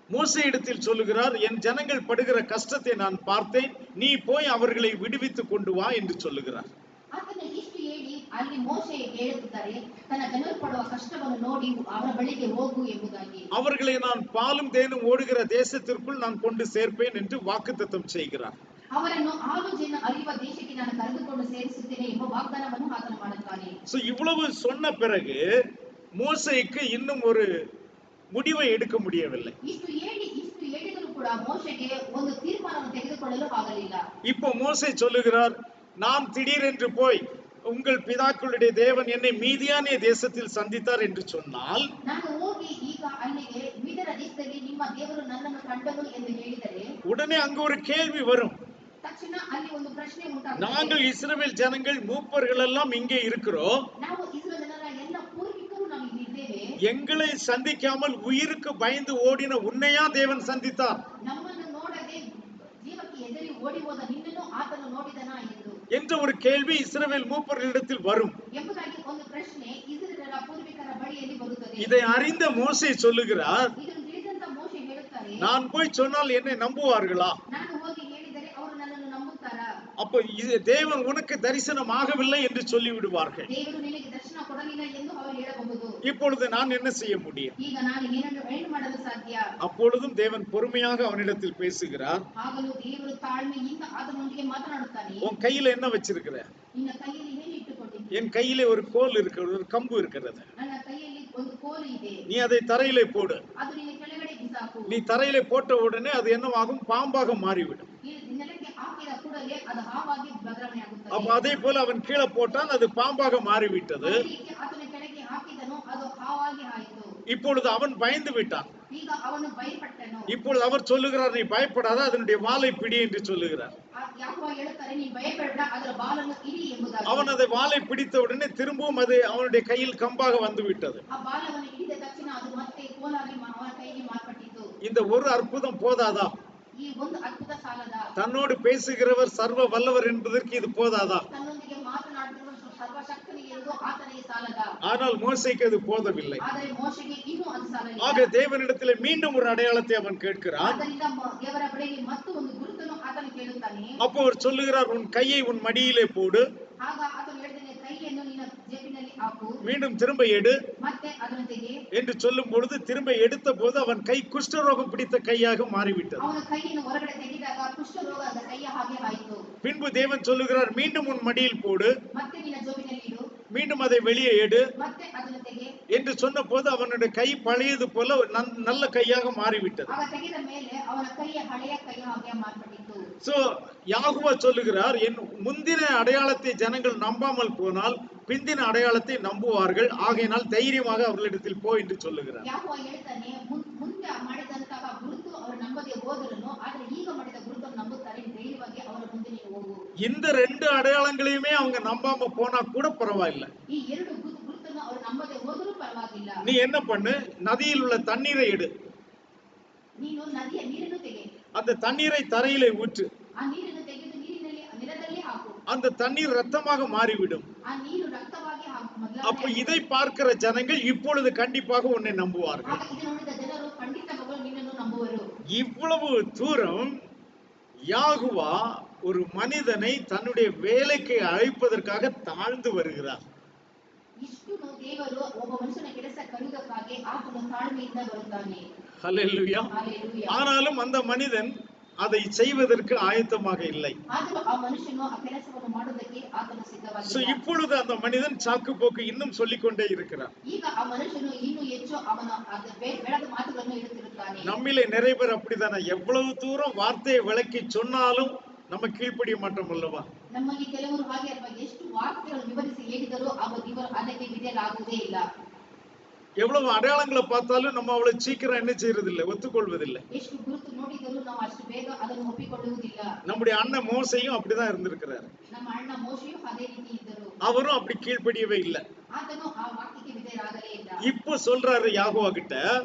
மோசே இடத்தில் சொல்லுகிறார், என் ஜனங்கள் படுகிற கஷ்டத்தை நான் பார்த்தேன், நீ போய் அவர்களை விடுவித்து கொண்டு வா என்று சொல்லுகிறார். ಆತನು ಇಷ್ಟು ಹೇಳಿ ಅಲ್ಲಿ ಮೋಶೆ ಹೇಳುತ್ತಿದ್ದಾರೆ, ತನ್ನ ಜನರು ಪಡುವ ಕಷ್ಟವನ್ನು ನೋಡಿ ಅವರ ಬಳಿಗೆ ಹೋಗು ಎಂಬುದಾಗಿ. அவர்களை நான் பாலும் தேனும் ஓடுகிற தேசத்திற்குள் நான் கொண்டு சேர்ப்பேன் என்று வாக்குத்தத்தம் செய்கிறார். ಅವರನ್ನು ಹಾಲು ಜೇನು ಹರಿಯುವ ದೇಶಕ್ಕೆ ನಾನು ಕರೆದುಕೊಂಡು ಸೇರಿಸುತ್ತೇನೆ ಎಂಬ ವಾಗ್ದಾನವನ್ನು ಆತನು ಮಾಡುತ್ತಾನೆ. சோ இவ்வளவு சொன்ன பிறகு மோசேக்கு இன்னும் ஒரு முடிவை எடுக்க முடியவில்லை. ಇಷ್ಟು ಹೇಳಿದರೂ ಕೂಡ ಮೋಶೆಗೆ ಒಂದು ತೀರ್ಮಾನವನ್ನು ತೆಗೆದುಕೊಳ್ಳಲು ಆಗಲಿಲ್ಲ. இப்போ மோசே சொல்லுகிறார், நான் திடீரென்று போய் உங்கள் பிதாக்களுடைய தேவன் என்னை மீதியானிய தேசத்தில் சந்தித்தார் என்று சொன்னால், ನಾನು ಹೋಗಿ ಈಗ ಅಲ್ಲಿಗೆ ಮೀದಿಯನ ದೇಶದಲ್ಲಿ ನಿಮ್ಮ ದೇವರು ನನ್ನನ್ನು ಕಂಡನು ಎಂದು ಹೇಳಿದರೆ உடனே அங்கு ஒரு கேள்வி வரும். ತಕ್ಷಣ ಅಲ್ಲಿ ಒಂದು ಪ್ರಶ್ನೆ ಉಂಟಾಗುತ್ತದೆ. நாங்கள் இஸ்ரவேல் ஜனங்கள் மூப்பர்கள் எல்லாம் இங்கே இருக்கிறோம், ನಾವು ಇಸ್ರಾಯೇಲ್ ಜನರ ಎಲ್ಲ ಪೂರ್ವಿಕರು ನಾವು ಇಲ್ಲಿದ್ದೇವೆ, எங்களை சந்திக்காமல் உயிருக்கு பயந்து ஓடின உன்னையா தேவன் சந்தித்தார் ನಮ್ಮನ್ನು ನೋಡದೆ ಜೀವಕ್ಕೆ ಎದುರಿ ಓಡಿ ಹೋದ ನಿನ್ನನ್ನು ಆತನು ನೋಡಿದನಾ என்ற ஒரு கேள்வி இஸ்ரவேல் மூப்பர்களிடத்தில் வரும். ಎಂಬುದಾಗಿ ಒಂದು ಪ್ರಶ್ನೆ ಇಸ್ರಾಯೇಲರ ಪೂರ್ವಿಕರ ಬಳಿಯಲ್ಲಿ ಬರುತ್ತದೆ. இதை அறிந்த மோசே சொல்லுகிறார், ಇದನ್ನು ತಿಳಿದಂತ ಮೋಶೆ ಹೇಳುತ್ತಾರೆ, நான் போய் சொன்னால் என்னை நம்புவார்களா? ನಾನು ಹೋಗಿ ಹೇಳಿದರೆ ಅವರು ನನ್ನನ್ನು ನಂಬುತ್ತಾರಾ? அப்ப தேவன் உனக்கு தரிசனம் ஆகவில்லை என்று சொல்லி விடுவார்கள். ದೇವರು ನಿನಗೆ ದರ್ಶನ ಕೊಡಲಿಲ್ಲ ಎಂದು ಅವರು ಹೇಳಬಹುದು. இப்பொழுது நான் என்ன செய்ய முடியும்? ಈಗ ನಾನು ಏನು ಮಾಡಲು ಸಾಧ್ಯ? அப்பொழுதும் தேவன் பொறுமையாக அவனிடத்தில் பேசுகிறார். ಆಗಲೂ ದೇವರು ತಾಳ್ಮೆಯಿಂದ ಆತನೊಂದಿಗೆ ಮಾತನಾಡುತ್ತಾನೆ. உன் கையில என்ன வச்சிருக்கிற? ನಿನ್ನ ಕೈಯಲ್ಲಿ ಏನು ಇಟ್ಟುಕೊಂಡಿದ್ದೀಯ? என் கையிலே ஒரு கோல் இருக்கிறது, ஒரு கம்பு இருக்கிறது. ನನ್ನ ಕೈಯಲ್ಲಿ ಒಂದು ಕೋಲು ಇದೆ, நீ அதை தரையிலே போடு. ಅದು ನಿನ್ನ ಕೆಳಗಡೆ ಬಿಸಾಕು. நீ தரையிலே போட்ட உடனே அது என்னவாகும்? பாம்பாக மாறிவிடும். ನೆಲಕ್ಕೆ ಹಾಕಿದ ಕೂಡಲೇ ಅದು ಹಾವಾಗಿ ಬದಲಾವಣೆ ಆಗುತ್ತದೆ. அப்ப அதே போல அவன் கீழே போட்டான், அது பாம்பாக மாறிவிட்டது. ಆತನ ಕೆಳಗೆ ಹಾಕಿದನು, ಅದು ಹಾವಾಗಿ ಆಯಿತು. இப்பொழுது அவன் பயந்து விட்டான். ಈಗ ಅವನು ಭಯಪಟ್ಟನು. இப்பொழுது அவர் சொல்லுகிறார், நீ பயப்படாத, அதனுடைய வாலை பிடி என்று சொல்லுகிறார். ಯಾಕೋಬ ಹೇಳುತ್ತಾರೆ, ನೀ ಭಯಪಡಬೇಡ, ಅದರ ಬಾಲನ್ನು ಹಿಡಿ ಎಂಬುದಾಗಿ. அவன் அதை வாலை பிடித்த உடனே திரும்பவும் அது அவனுடைய கையில் கம்பாக வந்து விட்டது. ಆ ಬಾಲವನ್ನು ಹಿಡಿದ ತಕ್ಷಣ ಅದು ಮತ್ತೆ ಕೋಲಾಗಿ ಅವನ ಕೈಗೆ ಮಾರ್ಪಟ್ಟಿತು. இந்த ஒரு அற்புதம் போதாதா? ಈ ಒಂದು ಅದ್ಭುತ ಸಾಲದ? தன்னோடு பேசுகிறவர் சர்வ வல்லவர் என்பதற்கு இது போதாதா? ತನ್ನೊಂದಿಗೆ ಮಾತನಾಡುವ ಸರ್ವಶಕ್ತನಿಗೆ ಎಂದು ಆತನಿಗೆ ಸಾಲದ? ஆனால் மோசேக்கு அது போதவில்லை. ಆದರೆ ಮೋಶೆಗೆ ಇನ್ನೂ ಅದು ಸಾಲಲಿಲ್ಲ. ஆக தேவனிடத்திலே மீண்டும் ஒரு அடையாளத்தை அவன் கேட்கிறான். ಆದ್ದರಿಂದ ದೇವರ ಬಳಿಗೆ ಮತ್ತು ಒಂದು ಗುರುತನ್ನು ಆತನು ಕೇಳುತ್ತಾನೆ. அப்போ அவர் சொல்லுகிறார், உன் கையை உன் மடியிலே போடு. ಆಗ ಆತನು ಹೇಳಿದನೆ, ಕೈಯನ್ನು ನಿನ್ನ ಜೇಬಿನಲ್ಲಿ ಹಾಕು. மீண்டும் திரும்ப எடு ಮತ್ತೆ ಅದನ್ನು ತೆಗೆ என்று சொல்லும் பொழுது திரும்ப எடுத்த போது அவன் கை குஷ்டரோகம் பிடித்த கையாக மாறிவிட்டது. ಅವನ ಕೈಯನ್ನು ಹೊರಗಡೆ ತೆಗೆದಾಗ ಕುಷ್ಠರೋಗದ ಕೈಯ ಹಾಗೆ ಆಯಿತು. பின்பு தேவன் சொல்லுகிறார், மீண்டும் உன் மடியில் போடு, ಮತ್ತೆ ನಿನ್ನ ಜೋಬಿನಲ್ಲಿ ಇಡು, மீண்டும் அதை வெளியே எடு ಮತ್ತೆ ಅದನ್ನು ತೆಗೆ என்று சொன்ன போது அவனுடைய கை பழையது போல நல்ல கையாக மாறிவிட்டது. ಆಗ ತೆಗೆದ ಮೇಲೆ ಅವನ ಕೈಯ ಹಳೆಯ ಕೈ ಹಾಗೆ ಮಾರ್ಪಟ್ಟಿತು. சோ யாகுவா சொல்லுகிறார், என் முந்தின அடையாளத்தை ஜனங்கள் நம்பாமல் போனால் பிந்தின அடையாளத்தை நம்புவார்கள், ஆகையினால் தைரியமாக அவர்களிடத்தில் போ என்று சொல்லுகிறார். ಯಾಕೋ ಹೇಳ್ತಾನೆ, ಮುಂದೆ ಮಾಡಿದಂತಹ ಗುರುತು ಅವರು ನಂಬದೆ ಹೋದರನು, ಆದರೆ ಈಗ ಮಾಡಿದ ಗುರುತನ್ನು ನಂಬುತ್ತಾರೆ, ಧೈರ್ಯವಾಗಿ ಅವರ ಮುಂದೆ ನೀನು ಹೋಗು. இந்த ரெண்டு அடையாளங்களையுமே அவங்க நம்பாம போனா கூட பரவாயில்லை. ಈ ಎರಡು ಗುರುತನ್ನು ಅವರು ನಂಬದೆ ಹೋದರೂ ಪರವಾಗಿಲ್ಲ. நீ என்ன பண்ணு, நதியில் உள்ள தண்ணீரை எடு, ನೀನು ನದಿಯ ನೀರನ್ನು ತೆಗೆ, அந்த தண்ணீரை தரையிலே ஊற்று, ಆ ನೀರನ್ನು ತೆಗೆದು ನೀರಿನಲ್ಲಿ ನೆಲದಲ್ಲಿ ಹಾಕು, அந்த தண்ணீர் ரத்தமாக மாறிவிடும். ಆ ನೀರು ರಕ್ತವಾಗಿ ಹಾಕು. அப்ப இதை பார்க்கிற ஜனங்கள் இப்பொழுது கண்டிப்பாக உன்னை நம்புவார்கள். ಆಗ ಇದು ನೋಡಿದ ಜನರು ಖಂಡಿತವಾಗಲೂ ನಿನ್ನನ್ನು ನಂಬುವರು. இவ்வளவு தூரம் யாகுவா ஒரு மனிதனை தன்னுடைய வேலைக்கு அழைப்பதற்காக தாழ்ந்து வருகிறார். ಇಷ್ಟು ದೇವರು ಒಬ್ಬ ಮನುಷ್ಯನ ಕೆಲಸ ಕರೆಯುವುದಕ್ಕಾಗಿ ಆತನು ತಾಳ್ಮೆಯಿಂದ ಬರುತ್ತಾನೆ. ஹல்லேலூயா. ஹல்லேலூயா. ஆனாலும் அந்த மனிதன் அதை செய்வதற்கு ஆயத்தமாக இல்லை. ಆದರೂ ಆ ಮನುಷ್ಯನು ಆ ಕೆಲಸವನ್ನು ಮಾಡುವುದಕ್ಕೆ ಆತನು ಸಿದ್ಧವಾಗಿಲ್ಲ. இப்பொழுது அந்த மனிதன் சாக்கு போக்கு இன்னும் சொல்லிக்கொண்டே இருக்கிறார். ಈಗ ಆ ಮನುಷ್ಯನು ಇನ್ನೂ ಹೆಚ್ಚು ಅವನ ಬೆಳೆದ ಮಾತುಗಳನ್ನು ಹೇಳುತ್ತಿರುತ್ತಾನೆ. நம்மிலே நிறைய பேர் அப்படித்தானே, எவ்வளவு தூரம் வார்த்தையை விளக்கி சொன்னாலும் நம்ம கீழ்ப்படிய மாட்டோம் அல்லவா? ನಮ್ಮಲ್ಲಿ ಕೆಲವರು ಹಾಗೆ ಅಲ್ವಾ, ಎಷ್ಟು ವಾಕ್ಯಗಳು ವಿವರಿಸಿ ಹೇಳಿದರೂ ಇವರು ಅದಕ್ಕೆ ವಿಧೇಯರಾಗುವುದೇ ಇಲ್ಲ. எவ்வளவு அடையாளங்களை பார்த்தாலும் நம்ம அவ்வளவு சீக்கிரம் என்ன செய்யறது இல்லை, ஒத்துக்கொள்வதில்லை. ಎಷ್ಟು ಗುರುತು ನೋಡಿದರೂ ನಾವು ಅಷ್ಟು ಬೇಗ ಅದನ್ನು ಒಪ್ಪಿಕೊಳ್ಳುವುದಿಲ್ಲ. நம்முடைய அண்ணன் மோசையும் அப்படிதான் இருந்திருக்கிறார். ನಮ್ಮ ಅಣ್ಣ ಮೋಶೆಯು ಅದೇ ರೀತಿ ಇದ್ದರು. அவரும் அப்படி கீழ்ப்படியவே இல்லை. ಆತನು ಆ ವಾಕ್ಯಕ್ಕೆ ವಿಧೇಯರಾಗಲೇ ಇಲ್ಲ. இப்போ சொல்றாரு யாகுவா கிட்ட,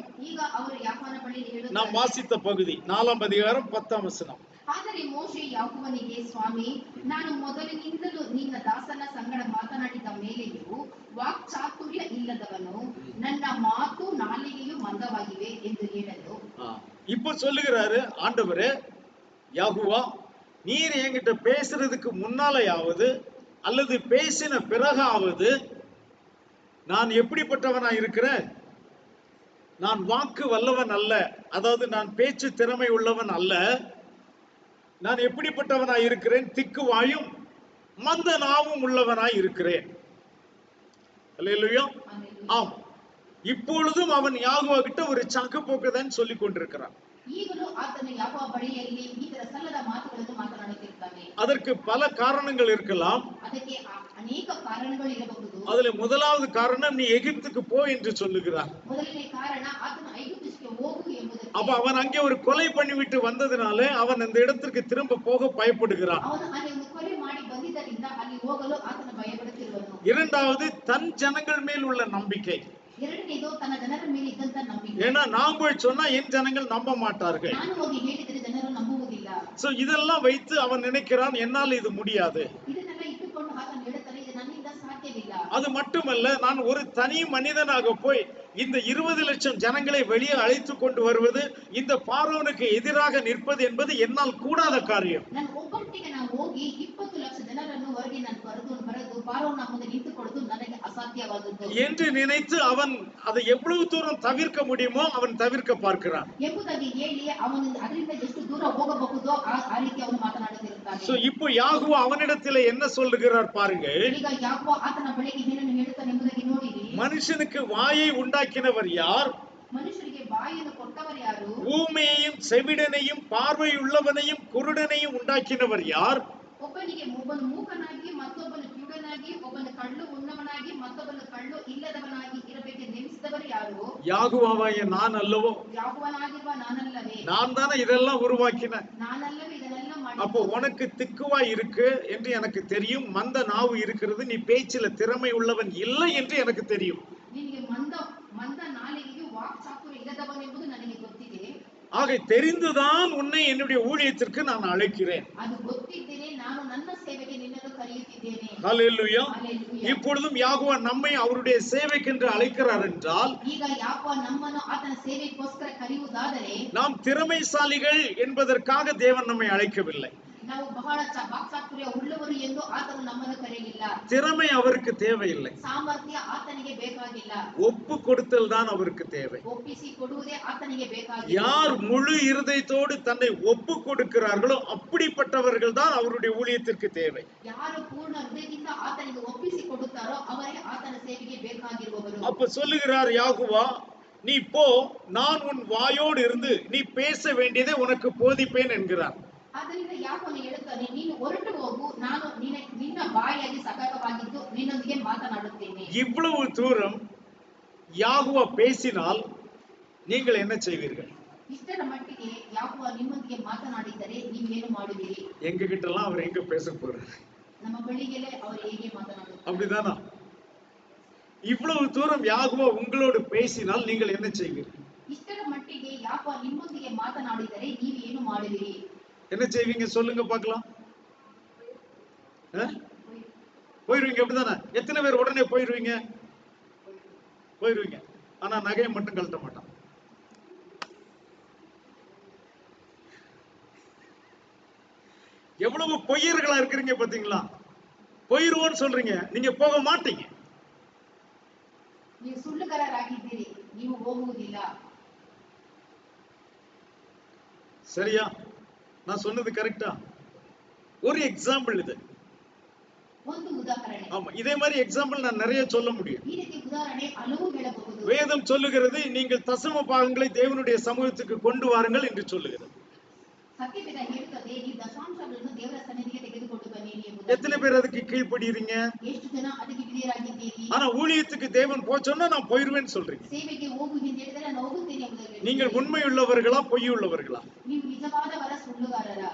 ಈಗ ಅವರು ಯಾಕೋಬನ ಬಳಿಯಲ್ಲಿ ಹೇಳುತ್ತಾರೆ, நான் வாசித்த பகுதி 4ஆம் அதிகாரம் 10ஆம் வசனம். ಆದರೆ ಮೋಶೆ ಯಾಕೋಬನಿಗೆ, ಸ್ವಾಮಿ, ನಾನು ಮೊದಲಿನಿಂದಲೂ ನಿನ್ನ ದಾಸನ ಸಂಗಡ ಮಾತನಾಡಿದ ಮೇಲೆಯೂ ವಾಕ್ಚಾತುರ್ಯ ಇಲ್ಲದವನು, ನನ್ನ ಮಾತು ನಾಲಿಗೆಯೂ ಮಂದವಾಗಿವೆ ಎಂದು ಹೇಳಲು. இப்போ சொல்லுகிறாரு, ஆண்டவரே யாகுவா, நீர் என்கிட்ட பேசுறதுக்கு முன்னாலேயாவது அல்லது பேசின பிறகாவது நான் எப்படிப்பட்டவனா இருக்கிறேன்? நான் வாக்கு வல்லவன் அல்ல, அதாவது நான் பேச்சு திறமை உள்ளவன் அல்ல. நான் எப்படிப்பட்டவனாய் இருக்கிறேன்? திக்கு வாயும் மந்த நாவும் உள்ளவனாய் இருக்கிறேன். அல்லேலூயா. ஆம், இப்பொழுதும் அவன் யாகுவா கிட்ட ஒரு சாக்கு போக்குதான் சொல்லிக் கொண்டிருக்கிறான். ಈಗಲೂ ಆತನು ಯಾಕೋಬ ಬಳಿಯಲ್ಲಿ ಈ ತರ ಸಲ್ಲದ ಮಾತುಗಳನ್ನು ಮಾತನಾಡುತ್ತಿರ್ತಾನೆ. அதற்கு பல காரணங்கள் இருக்கலாம். ಅದಕ್ಕೆ ಅನೇಕ ಕಾರಣಗಳು ಇರಬಹುದು. அதுல முதலாவது காரணம், நீ எகிப்துக்கு போ என்று சொல்லுகிறான். ಮೊದಲನೇ ಕಾರಣ, ಆತನು ಐಗುಪ್ತಕ್ಕೆ ಹೋಗು ಎಂಬುದಕ್ಕೆ. அப்ப அவன் அங்கே ஒரு கொலை பண்ணிவிட்டு வந்ததுனால அவன் அந்த இடத்திற்கு திரும்ப போக பயப்படுகிறான். ಅವನು ಅಲ್ಲಿ ಒಂದು ಕೊಲೆ ಮಾಡಿ ಬಂದಿದ್ದರಿಂದ ಅಲ್ಲಿ ಹೋಗಲು ಆತನು ಭಯಪಡುತ್ತಿರುವನು. இரண்டாவது, தன் ஜனங்கள் மேல் உள்ள நம்பிக்கை. ಎರಡನೇದು, ತನ್ನ ಜನರ ಮೇಲೆ ಇದ್ದಂತ ನಂಬಿಕೆ. ஏன்னா நான் போய் சொன்னா என் ஜனங்கள் நம்ப மாட்டார்கள். ನಾನು ಹೋಗಿ ಹೇಳಿದರೆ ಜನರು ನಂಬುವುದಿಲ್ಲ. சோ இதெல்லாம் வைத்து அவன் நினைக்கிறான், என்னால் இது முடியாது. ಇದನ್ನೆಲ್ಲ ಇಟ್ಟುಕೊಂಡು ಆತನು ಹೇಳುತ್ತಾನೆ, ಇದು ನನ್ನಿಂದ ಸಾಧ್ಯವಿಲ್ಲ. அது மட்டுமல்ல, நான் ஒரு தனி மனிதனாக போய் இந்த 20 லட்சம் ஜனங்களை வெளியே அழைத்து கொண்டு வருவது, இந்த பார்வோனுக்கு எதிராக நிற்பது என்பது என்னால் கூடாத காரியம். ನಾನು ಒಬ್ಬೊಟ್ಟಿಗೆ ನಾನು ಹೋಗಿ 20 ಲಕ್ಷ ಜನರನ್ನು ಹೊರಗೆ ನಾನು ಬರೆದು ಪಾರೋನ ಮುಂದೆ ನಿಂತುಕೊಳ್ಳುವುದು ನನಗೆ ಅಸಾಧ್ಯವಾದದ್ದು என்று நினைத்து அவன் அதை எவ்வளவு தூரம் தவிர்க்க முடியுமோ அவன் தவிர்க்க பார்க்கிறான். ಎಂಬುದಾಗಿ ಹೇಳಿ ಅವನು ಅದರಿಂದ ಎಷ್ಟು ದೂರ ಹೋಗಬಹುದೋ ಆ ರೀತಿ ಅವನು ಮಾತನಾಡುತ್ತಿರುತ್ತಾನೆ. சோ இப்போ யாகுவா அவனிடத்திலே என்ன சொல்லுகிறார் பாருங்க. ಈಗ ಯಾಕೋಬ ಆತನ ಬಳಿಗೆ ಏನನ್ನು ಹೇಳುತ್ತಾನೆ ಎಂಬುದಾಗಿ ನೋಡಿರಿ. மனுஷனுக்கு வாயை உண்டாக்கினவர் யார்? ಮನುಷ್ಯರಿಗೆ ಬಾಯಿಯನ್ನು ಕೊಟ್ಟವರು ಯಾರು? ஊமையையும் செவிடனையும் பார்வையுள்ளவனையும் குருடனையும் உண்டாக்கினவர் யார்? ಒಬ್ಬನಿಗೆ ಒಬ್ಬನು ಮೂಕನಾಗಿ ಮತ್ತೊಬ್ಬನು ಕಿವುಡನಾಗಿ, ಒಬ್ಬನು ಕಳ್ಳು ಉಣ್ಣವನಾಗಿ ಮತ್ತೊಬ್ಬನು ಕಳ್ಳು ಇಲ್ಲದವನಾಗಿ ಇರಬೇಕೆಂದು ನೇಮಿಸಿದವರು ಯಾರು? யாகுவாவாய நான் அல்லவோ? ಯಾಕೋಬನಾಗಿರುವ ನಾನಲ್ಲವೇ? நான் தானே இதெல்லாம் உருவாக்கினேன். ನಾನಲ್ಲವೇ ಇದನ್ನೆಲ್ಲ ಮಾಡಿ. அப்போ உனக்கு திக்குவாய் இருக்கு என்று எனக்கு தெரியும், மந்த நாவு இருக்கிறது, நீ பேச்சில திறமை உள்ளவன் இல்லை என்று எனக்கு தெரியும். ನಿನಗೆ ಮಂದ ನಾಲಿಗೆಗೆ ವಾಕ್ ಚಾತುರ್ಯ ಇಲ್ಲದವನೆಂಬುದು ನನಗೆ ಗೊತ್ತಿದೆ. ஆக தெரிந்துதான் உன்னை என்னுடைய ஊழியத்திற்கு நான் அழைக்கிறேன். ಅದು ಗೊತ್ತಿದ್ದೇನೆ, ನಾನು ನನ್ನ ಸೇವೆಗೆ ನಿನ್ನನ್ನು ಕರೆಯುತ್ತಿದ್ದೇನೆ. ஹல்லேலூயா. ಹಲ್ಲೆಲೂಯಾ. இப்பொழுதும் யாகோவா நம்மை அவருடைய சேவைக்கென்று அழைக்கிறார் என்றால் ಈಗ ಯಾಕೋವ ನಮ್ಮನ್ನು ಆತನ ಸೇವೆಗೋಸ್ಕರ ಕರೆಯುವುದಾದರೆ நாம் திறமைசாலிகள் என்பதற்காக தேவன் நம்மை அழைக்கவில்லை. ನಾವು ಬಹಳ ವಾಕ್ಚಾತುರ್ಯ ಉಳ್ಳವರು ಎಂದು ಆತನು ನಮ್ಮನ್ನು ಕರೆಯಲಿಲ್ಲ. திறமை அவருக்கு தேவையில்லை. ಸಾಮರ್ಥ್ಯ ಆತನಿಗೆ ಬೇಕಾಗಿಲ್ಲ. ஒப்பு கொடுத்தல் தான் அவருக்கு தேவை. ಒಪ್ಪಿಸಿ ಕೊಡುವುದೇ ಆತನಿಗೆ ಬೇಕಾಗಿದೆ. யார் முழு இருதயத்தோடு தன்னை ஒப்பு கொடுக்கிறார்களோ அப்படிப்பட்டவர்கள் தான் அவருடைய ஊழியத்திற்கு தேவை. ಯಾರು ಪೂರ್ಣ ಹೃದಯದಿಂದ ಆತನಿಗೆ ಒಪ್ಪಿಸಿ ಕೊಡುತ್ತಾರೋ ಅವರೇ ಆತನ ಸೇವೆಗೆ ಬೇಕಾಗಿರುವವರು. அப்ப சொல்லுகிறார் யாகோவா, நீ போ, நான் உன் வாயோடு இருந்து நீ பேச வேண்டியதை உனக்கு போதிப்பேன் என்கிறார். ಆದ್ದರಿಂದ ಯಾಕೋವನು ಹೇಳುತ್ತಾನೆ, ನೀನು ಹೊರಟು ಹೋಗು, ನಾನು ನಿನ್ನ ಬಾಯಾಗಿ ಸತತವಾಗಿದ್ದು ನಿನ್ನೊಂದಿಗೆ ಮಾತನಾಡುತ್ತೇನೆ. இவ்வளவு தூரம் யாகோவா பேசினால் நீங்கள் என்ன செய்வீர்கள்? ಇಷ್ಟರ ಮಟ್ಟಿಗೆ ಯಾಕೋವ ನಿಮ್ಮೊಂದಿಗೆ ಮಾತನಾಡಿದರೆ ನೀವೇನು ಮಾಡುವಿರಿ? எங்க கிட்ட எல்லாம் அவர் எங்க பேச போறாரு? ನಮ್ಮ ಬಳಿಗೆಲೆ ಅವರು ಹೇಗೆ ಮಾತನಾಡುತ್ತಾರೆ? அப்படிதானா? இவ்வளவு தூரம் யாகோவா உங்களோடு பேசினால் நீங்கள் என்ன செய்வீர்கள்? ಇಷ್ಟರ ಮಟ್ಟಿಗೆ ಯಾಕೋವ ನಿಮ್ಮೊಂದಿಗೆ ಮಾತನಾಡಿದರೆ ನೀವೇನು ಮಾಡುವಿರಿ? என்ன செய்வீங்க சொல்லுங்க பார்க்கலாம். போயிருவீங்க, அப்படிதானே? எத்தனை பேர் உடனே போயிருவீங்க? போயிருவீங்க. ஆனா நகையை மட்டும் கழட்ட மாட்டான். எவ்வளவு பொய்யர்களா இருக்கிறீங்க பாத்தீங்களா? போயிருவோன்னு சொல்றீங்க, நீங்க போக மாட்டீங்க. ನೀವು ಸುಳ್ಳುಗಾರರಾಗಿದ್ದೀರಿ, ನೀವು ಹೋಗುವುದಿಲ್ಲ. சரியா? நான் சொன்னது கரெக்டா? ஒரு எக்ஸாம்பிள் இது. ಒಂದು ಉದಾಹರಣೆ. ஆமா, இதே மாதிரி எக்ஸாம்பிள் நான் நிறைய சொல்ல முடியும். ಈ ರೀತಿ ಉದಾಹರಣೆ ಹಲವು ಹೇಳಬಹುದು. வேதம் சொல்லுகிறது, நீங்கள் தசம பாகங்களை தேவனுடைய சமூகத்துக்கு கொண்டு வாருங்கள் என்று சொல்லுகிறது. சத்தியவேத ಹೇಳುತ್ತದೆ, ನೀವು ದಶಾಂಶಗಳನ್ನು ದೇವರ ಸನ್ನಿಧಿಗೆ ತೆಗೆದುಕೊಂಡು ಬನ್ನಿರಿ ಎಂಬುದಾಗಿ. எத்தனை பேர் அதுக்கு கீழ்ப்படிறீங்க? ಎಷ್ಟು ಜನ ಅದಕ್ಕೆ ವಿಧೇಯರಾಗಿದ್ದೀರಿ? ஆனா ஊழியத்துக்கு தேவன் போ சொன்னா நான் போயிருவேன்னு சொல்றீங்க. ಸೇವೆಗೆ ಹೋಗು ಎಂದು ಹೇಳಿದರೆ ನಾನು ಹೋಗುತ್ತೇನೆ ಎಂಬುದಾಗಿ. நீங்கள் உண்மை உள்ளவர்களா பொய் உள்ளவர்களா? ನೀವು ನಿಜವಾದವರ ಸುಳ್ಳುಗಾರರ?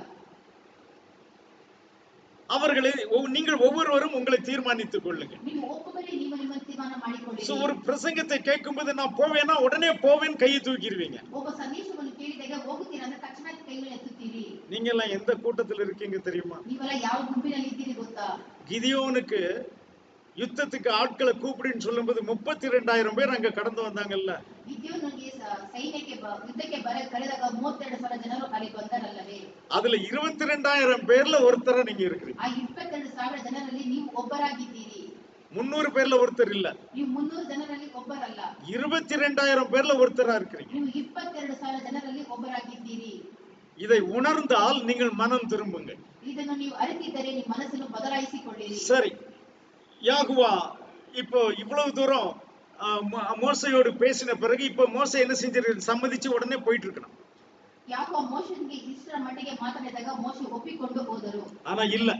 அவர்களை நீங்கள் ஒவ்வொருவரும் உங்களை தீர்மானித்துக் கொள்ளுங்க. ನೀವು ಒಬ್ಬೊಬ್ಬರೇ ನೀವು ನಿಮ್ಮ ತೀರ್ಮಾನ ಮಾಡಿಕೊಳ್ಳಿರಿ. ஒரு பிரசங்கத்தை கேட்கும்போது நான் போவேனா உடனே போவேன் கையை தூக்கிடுவீங்க. ಒಬ್ಬ ಸಂದೇಶವನ್ನು ಕೇಳಿದಾಗ ಹೋಗುತ್ತೀರಾ ಅಂದ್ರೆ ತಕ್ಷಣ ಕೈಗಳನ್ನು ಎತ್ತುತ್ತೀರಿ. நீங்க எல்லாம் எந்த கூட்டத்தில் இருக்கீங்க தெரியுமா? ನೀವೆಲ್ಲ ಯಾವ ಗುಂಪಿನಲ್ಲಿ ಇದ್ದೀರಿ ಗೊತ್ತಾ? கிதியோனுக்கு யுத்தத்துக்கு ஆட்களை கூப்பிடுன்னு சொல்லும்போது 32,000 பேர் அங்க கடந்து வந்தாங்கல்ல. ಗಿದ್ಯೋನನಿಗೆ ಸೈನ್ಯಕ್ಕೆ ಯುದ್ಧಕ್ಕೆ ಕರೆದಾಗ 32,000 ಜನರು ಅಲ್ಲಿ ಬಂದರಲ್ಲವೇ? அதுல 22,000 பேர்ல ஒருத்தரா நீங்க இருக்கீங்க. ಆ 22,000 ಜನರಲ್ಲಿ ನೀವು ಒಬ್ಬರಾಗಿದ್ದೀರಿ. 300 பேர்ல ஒருத்தர் இல்ல. ನೀವು 300 ಜನರಲ್ಲಿ ಒಬ್ಬರಲ್ಲ. 22,000 பேர்ல ஒருத்தரா இருக்கீங்க. ನೀವು 22,000 ಜನರಲ್ಲಿ ಒಬ್ಬರಾಗಿದ್ದೀರಿ. இதை உணர்ந்தால் நீங்கள் மனம் திரும்புங்கள். ಇದನ್ನು ನೀವು ಅರಿತಿದ್ದರೆ ನಿಮ್ಮ ಮನಸ್ಸನ್ನು ಬದಲಾಯಿಸಿಕೊಳ್ಳಿರಿ. சரி, யாகோவா இப்போ இவ்வளவு தூரம் மோசையோடு பேசின பிறகு இப்ப மோசை என்ன செஞ்சிருக்கு? சம்மதிச்சு உடனே போயிட்டு இருக்கணும். ಯಾಕೋವ ಮೋಶೆಗೆ ಇಷ್ಟರ ಮಟ್ಟಿಗೆ ಮಾತನಾಡಿದಾಗ ಮೋಶೆ ಒಪ್ಪಿಕೊಂಡು ಹೋದರು. ஆனா இல்ல,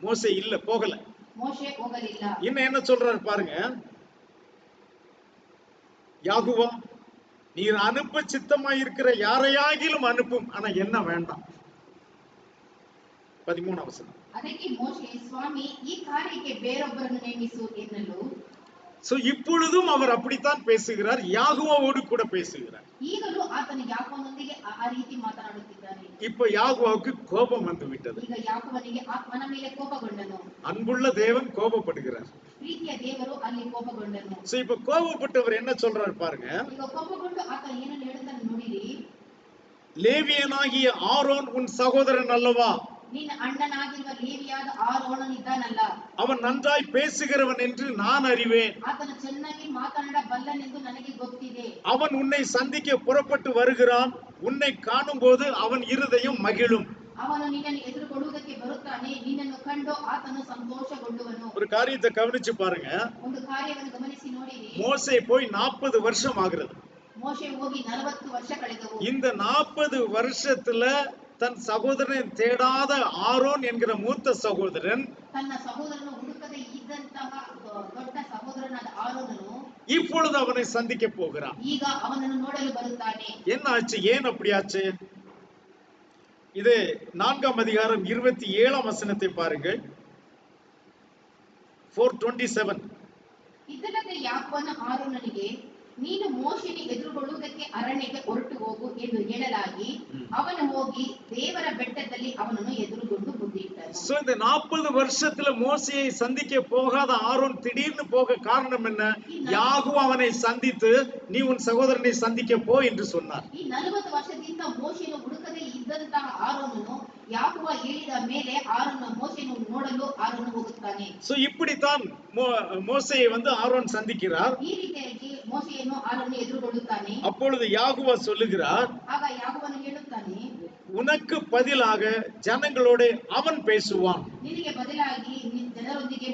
மோசே இல்ல, போகல. ಮೋಶೆ ಹೋಗಲಿಲ್ಲ. இன்னும் என்ன சொல்றாரு பாருங்க. யாகோவா, நீர் அனுப்ப சித்தமாய் இருக்கிற யாரையாகிலும் அனுப்பும், ஆனா என்ன வேண்டாம். 13 வசனம். ಅದಕ್ಕೆ ಮೋಶೆ, ಸ್ವಾಮಿ, ಈ ಕಾರ್ಯಕ್ಕೆ ಬೇರೊಬ್ಬರನ್ನು ನೇಮಿಸು ಎನ್ನಲು. சோ இப்பொழுதும் அவர் அப்படித்தான் பேசுகிறார், யாகோவாவோடு கூட பேசுகிறார். ಈಗಲೂ ಆತನು ಯಾಕೋವನೊಂದಿಗೆ ಆ ರೀತಿ ಮಾತನಾಡುತ್ತಿದ್ದಾನೆ. இப்ப யாகோவாவுக்கு கோபம் வந்து விட்டது. ಈಗ ಯಾಕೋವನಿಗೆ ಆತ್ಮನ ಮೇಲೆ ಕೋಪಗೊಂಡನು. அன்புள்ள தேவன் கோபப்படுகிறார். ಪ್ರೀತಿಯ ದೇವರು ಅಲ್ಲಿ ಕೋಪಗೊಂಡನು. சோ இப்ப கோபப்பட்டவர் என்ன சொல்றாரு பாருங்க. ಈಗ ಕೋಪಗೊಂಡು ಆತ ಏನನ್ನು ಹೇಳುತ್ತಾನೆ ನೋಡಿರಿ. லேவியனாகிய ஆரோன் உன் சகோதரன் அல்லவா? ನಿನ್ನ ಅಣ್ಣನಾಗಿರುವ ಲೇವಿಯಾದ ಆರೋನನಿದ್ದಾನಲ್ಲ, அவன் நன்றாய் பேசுகிறவன் என்று நான் அறிவேன். ಆತನು ಚೆನ್ನಾಗಿ ಮಾತನಾಡಬಲ್ಲನೆಂದು ನನಗೆ ಗೊತ್ತಿದೆ. அவன் உன்னை சந்திக்க புறப்பட்டு வருகிறான், உன்னை காணும்போது அவன் இருதயம் மகிழும். ಅವನು ನಿನ್ನನ್ನು ಎದುರುಗೊಳ್ಳುವುದಕ್ಕೆ ಬರುತ್ತಾನೆ, ನಿನ್ನನ್ನು ಕಂಡು ಆತನು ಸಂತೋಷಗೊಳ್ಳುವನು. ஒரு காரியத்தை கவனிச்சு பாருங்க. ಒಂದು ಕಾರ್ಯವನ್ನು ಗಮನಿಸಿ ನೋಡಿರಿ. மோசே போய் 40 வருஷம் ஆகிறது. ಮೋಶೆ ಹೋಗಿ 40 ವರ್ಷ ಕಳೆದವು. இந்த 40 வருஷத்துல தன் சகோதரனை தேடாத ஆரோன் என்கிற மூத்த சகோதரன், ತನ್ನ ಸಹೋದರನು ಹುಡುಕದೆ ಇದ್ದಂತಹ ದೊಡ್ಡ ಸಹೋದರನಾದ ಆರೋನನು இப்பொழுது அவனை சந்திக்க போகிறான். ಈಗ ಅವನನ್ನು ನೋಡಲು ಬರುತ್ತಾನೆ. என்ன ஆச்சு? ஏன் அப்படி ஆச்சு? இது 4ஆம் அதிகாரம் 27ஆம் வசனத்தை பாருங்கள். 4:27. ಇದಲ್ಲದೆ ಯಾಕೋಬನು ಆರೋನನಿಗೆ, ನೀನು ಮೋಶೆನ ಎದುರುಗೊಳ್ಳುವುದಕ್ಕೆ ಅರಣ್ಯಕ್ಕೆ ಹೊರಟು ಹೋಗು ಎಂದು ಹೇಳಲಾಗಿ ಅವನು ಹೋಗಿ ದೇವರ ಬೆಟ್ಟದಲ್ಲಿ ಅವನನ್ನು ಎದುರುಗೊಂಡು ಮುದ್ದಿಟ್ಟನು. சோ இந்த 40 வருஷத்துல மோசேயை சந்திக்க போகாத ஆரோன் திடீர்னு போக காரணம் என்ன? யாகு அவனை சந்தித்து நீ உன் சகோதரனை சந்திக்க போ என்று சொன்னார். ಈ 40 ವರ್ಷದಿಂದ ಮೋಶೆಯನ್ನು ಹುಡುಕದೇ ಇದ್ದಂತಹ ಆರೋನನು ಯಾಗುವ ಹೇಳಿದ ಮೇಲೆ ಆರೋನ ಮೋಶೆಯನ್ನು ನೋಡಲು ಆರೋನ ಹೋಗುತ್ತಾನೆ. சோ இப்படித்தான் மோசேயை ஆரோன் சந்திக்கிறார். ಈ ರೀತಿಯಾಗಿ ಮೋಶೆಯನ್ನು ಆರೋನ ಎದುರುಗೊಳ್ಳುತ್ತಾನೆ. அப்பொழுது யாகுவா சொல்லுகிறார், ಆಗ ಯಾಗುವನು ಹೇಳುತ್ತಾನೆ, உனக்கு பதிலாக ஜனங்களோடு அவன் பேசுவான். ನಿನಗೆ ಬದಲಾಗಿ ಜನರೊಂದಿಗೆ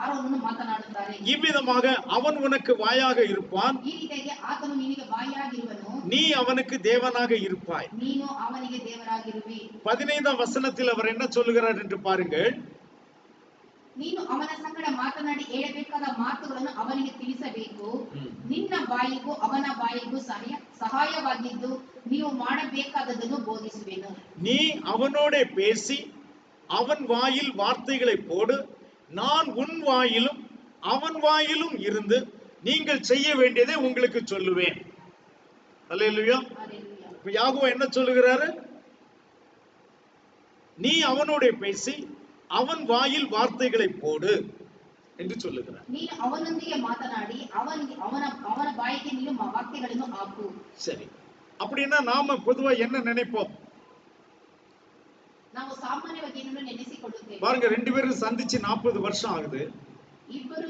ಆರೋನನು ಮಾತನಾಡುತ್ತಾನೆ. இவ்விதமாக அவன் உனக்கு வாயாக இருப்பான். ಈ ರೀತಿಯಾಗಿ ಆತನು ನಿನಗೆ ಬಾಯಿಯಾಗಿರುವನು. நீ அவனுக்கு தேவனாக இருப்பாய். ನೀನು ಅವನಿಗೆ ದೇವರಾಗಿರುವಿ. 15ஆம் வசனத்தில் அவர் என்ன சொல்லுகிறார் என்று பாருங்கள். ನೀನು ಅವನ ಸಂಗಡ ಮಾತನಾಡಿ ಹೇಳಬೇಕಾದ ಮಾತುಗಳನ್ನು ಅವನಿಗೆ ತಿಳಿಸಬೇಕು. ನಿನ್ನ ಬಾಯಿಗೂ ಅವನ ಬಾಯಿಗೂ ಸಹಾಯವಾಗಿದ್ದು ನೀವು ಮಾಡಬೇಕಾದದನ್ನು ಬೋಧಿಸುವೆನು. நீ அவனோட பேசி அவன் வாயில் வார்த்தைகளை போடு, நான் உன் வாயிலும் அவன் வாயிலும் இருந்து நீங்கள் செய்ய வேண்டியதை உங்களுக்கு சொல்லுவேன். அல்லேலூயா. இப்ப யாகுவா என்ன சொல்லுகிறாரு? நீ அவனோட பேசி அவன் வாயில் வார்த்தைகளை போடு என்று சொல்லுகிறார். நீ அவனೊಂದಿಗೆ ಮಾತನಾಡಿ ಅವನ ಬಾಯಿಗೆ ನೀನು ವಾಕ್ಯಗಳನ್ನು ಹಾಕು. சரி, அப்படின்னா நாம பொதுவா என்ன நினைப்போம்? ನಾವು ಸಾಮಾನ್ಯವಾಗಿ ಏನನ್ನು ನೆನೆಸಿಕೊಳ್ಳುತ್ತೇವೆ. பாருங்க, ரெண்டு பேரும் சந்திச்சு 40 வருஷம் ஆகுது. ಇಬ್ಬರು